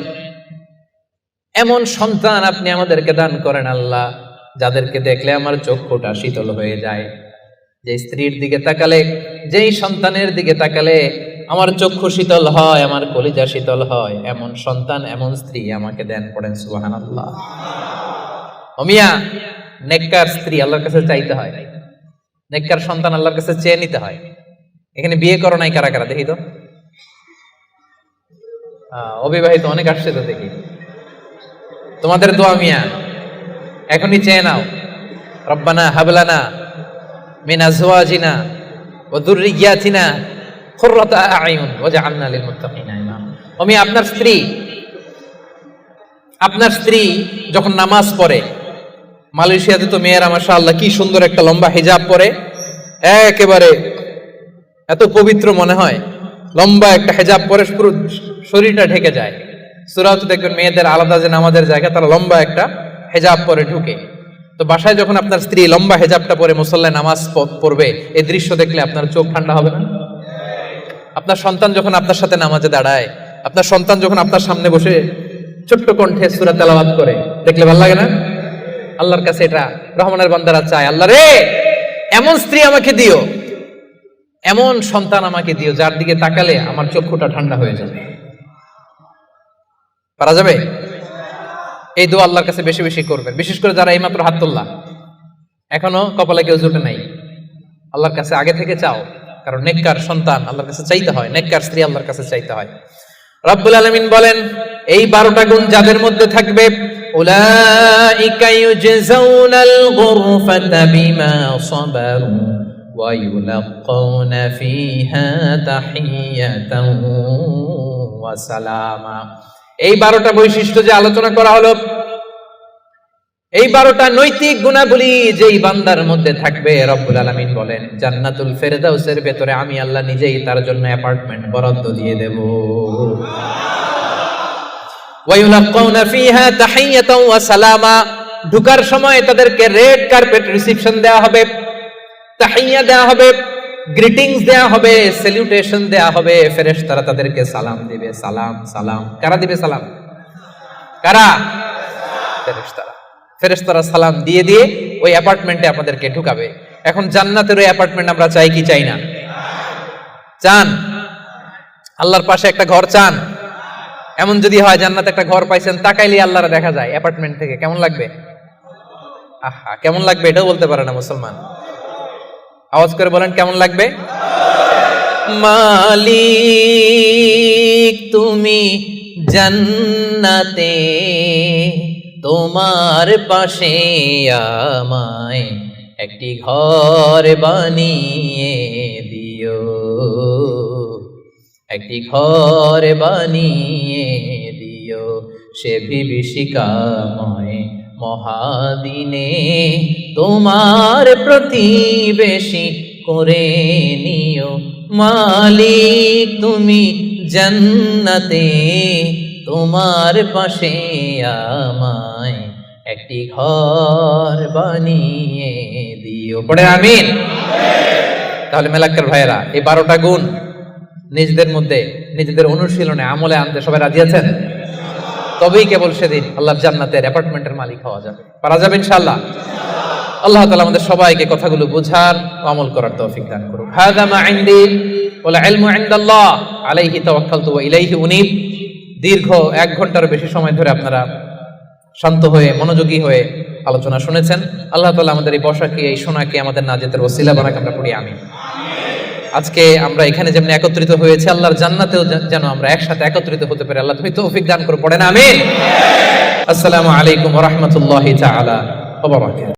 এমন সন্তান আপনি আমাদেরকে দান করেন আল্লাহ, যাদেরকে দেখলে আমার চক্ষুটা শীতল হয়ে যায়। যে স্ত্রীর দিকে তাকালে, যেই সন্তানের দিকে তাকালে আমার চক্ষু শীতল হয়, আমার কলিজা শীতল হয়, এমন সন্তান, এমন স্ত্রী আমাকে দেন। পড়েন সুবহানাল্লাহ। ও মিয়া, নেককার স্ত্রী আল্লাহর কাছে চাইতে হয়, নেককার সন্তান আল্লাহর কাছে চেয়ে নিতে হয়। এখানে বিয়ে করো নাই কারা কারা, দেখি তো। অবিবাহিত অনেক আসছে তো, দেখি। তোমাদের দোয়া মিয়া, এখনই চেয়ে নাও, রব্বানা হাবলানা মিন আজওয়াজিনা ওয়া যুররিয়াতিনা কুররাতা আ'য়ুন ওয়াজআলনা লিল মুত্তাকিনা ইমামা। আমি আপনার স্ত্রী যখন নামাজ পড়ে, মালয়েশিয়াতে তো মেয়েরা মাশাআল্লাহ কি সুন্দর একটা লম্বা হিজাব পরে, একেবারে এত পবিত্র মনে হয়, লম্বা একটা হিজাব পরে পুরো শরীরটা ঢেকে যায়। সূরাতে দেখবেন মেয়েদের আলাদা যে নামাজের জায়গা, তারা লম্বা একটা হিজাব পরে ঢুকে। তো বাসায় যখন আপনার স্ত্রী লম্বা হিজাবটা পরে মুসল্লায় নামাজ পড়বে, এই দৃশ্য দেখলে আপনার চোখ ঠান্ডা হবে না? আপনার সন্তান যখন আপনার সাথে নামাজে দাঁড়ায়, আপনার সন্তান যখন আপনার সামনে বসে ছোট্ট কণ্ঠে সূরা তেলাওয়াত করে, দেখলে ভালো লাগে না? আল্লাহর কাছে এটা রহমানের বান্দারা চায়, আল্লাহ রে এমন স্ত্রী আমাকে দিও, এমন সন্তান আমাকে দিও, যার দিকে তাকালে আমার চক্ষুটা ঠান্ডা হয়ে যাবে। পারা যাবে? এই দোয়া আল্লাহর কাছে বেশি বেশি করবেন, বিশেষ করে যারা এইমাত্র হাত তুললা, এখনো কপালে কেউ জুটে নাই, আল্লাহর কাছে আগে থেকে চাও। কারণ নেককার সন্তান আল্লাহর কাছে চাইতে হয়, নেককার স্ত্রী আল্লাহর কাছে চাইতে হয়। রব্বুল আলামিন বলেন, এই 12টা গুণ যাদের মধ্যে থাকবে, উলাইকা ইউজজাউনাল গুরফাতা বিমা সাবারু ওয়া ইউলাক্কাউনা ফিহা তাহিয়াতান ওয়া সালামা। এই 12টা বৈশিষ্ট্য যে আলোচনা করা হলো, এই 12টা নৈতিক গুণাবলী যেই বান্দার মধ্যে থাকবে, রব্বুল আলামিন বলেন জান্নাতুল ফেরদাউসের ভেতরে আমি আল্লাহ নিজেই তার জন্য অ্যাপার্টমেন্ট বরাদ্দ দিয়ে দেব। ওয়া ইউলাক্কাউনা ফিহা তাহিয়াতাও ওয়া সালামা, ঢোকার সময় তাদেরকে রেড কার্পেট রিসিপশন দেওয়া হবে, তাহিয়া দেওয়া হবে, গ্রিটিংস দেওয়া হবে, স্যালুটেশন দেওয়া হবে, ফেরেশতারা তাদেরকে সালাম দিবে। সালাম সালাম কারা দিবে সালাম? কারা? ফেরেশতারা। ফেরেশতারা সালাম দিয়ে দিয়ে ওই অ্যাপার্টমেন্টে আপনাদেরকে ঢুকাবে। এখন জান্নাতের ওই অ্যাপার্টমেন্ট আমরা চাই কি চাই না? চান? আল্লাহর পাশে একটা ঘর চান? এমন যদি হয় জান্নাতে একটা ঘর পাইছেন, তাকাইলে আল্লাহর দেখা যায় অ্যাপার্টমেন্ট থেকে, কেমন লাগবে? আহা, কেমন লাগবে এটাও বলতে পারে না মুসলমান। আওয়াজ করে বলেন কেমন লাগবে? মালিক তুমি জান্নাতে, তোমার পাশে আমায় একটি ঘর বানিয়ে দিও, একটি ঘর বানিয়ে দিও, সে বিভীষিকাময় মহাদিনে তোমার প্রতিবেশী করে নিও। মালিক তুমি জান্নাতে, তোমার পাশে আমায় একটি ঘর বানিয়ে দিও। পড়ে আমিন। তাহলে মেলাক্কার ভাইয়েরা, এই 12টা গুণ নিজেদের মধ্যে, নিজেদের অনুশীলনে, আমলে আনতে সবাই রাজি আছেন? তবেই কেবল সেদিন আল্লাহর জান্নাতের অ্যাপার্টমেন্টের মালিক হওয়া যাবে। পারা যাবে ইনশাআল্লাহ। আল্লাহ তাআলা আমাদের সবাইকে কথাগুলো বোঝার ও আমল করার তৌফিক দান করুন। হাযা মা ইনদি ওয়াল ইলমু ইনদাল্লাহ আলাইহি তাওয়াক্কালতু ওয়া ইলাইহি উনীব। দীর্ঘ 1 ঘন্টার বেশি সময় ধরে আপনারা শান্ত হয়ে, মনোযোগী হয়ে আলোচনা শুনেছেন। আল্লাহ তাআলা আমাদের এই বসাকে, এই শোনাকে আমাদের নাজাতের ওসিলা বানাক, আমরা পড়ি আমিন। আজকে আমরা এখানে যেমন একত্রিত হয়েছে, আল্লাহর জান্নাতেও যেন আমরা একসাথে একত্রিত হতে পারি। আল্লাহ তুমি তৌফিক দান করো, পড়েন আমিন। আসসালামু আলাইকুম ওয়া রাহমাতুল্লাহি তাআলা ওয়া বারাকাতুহু।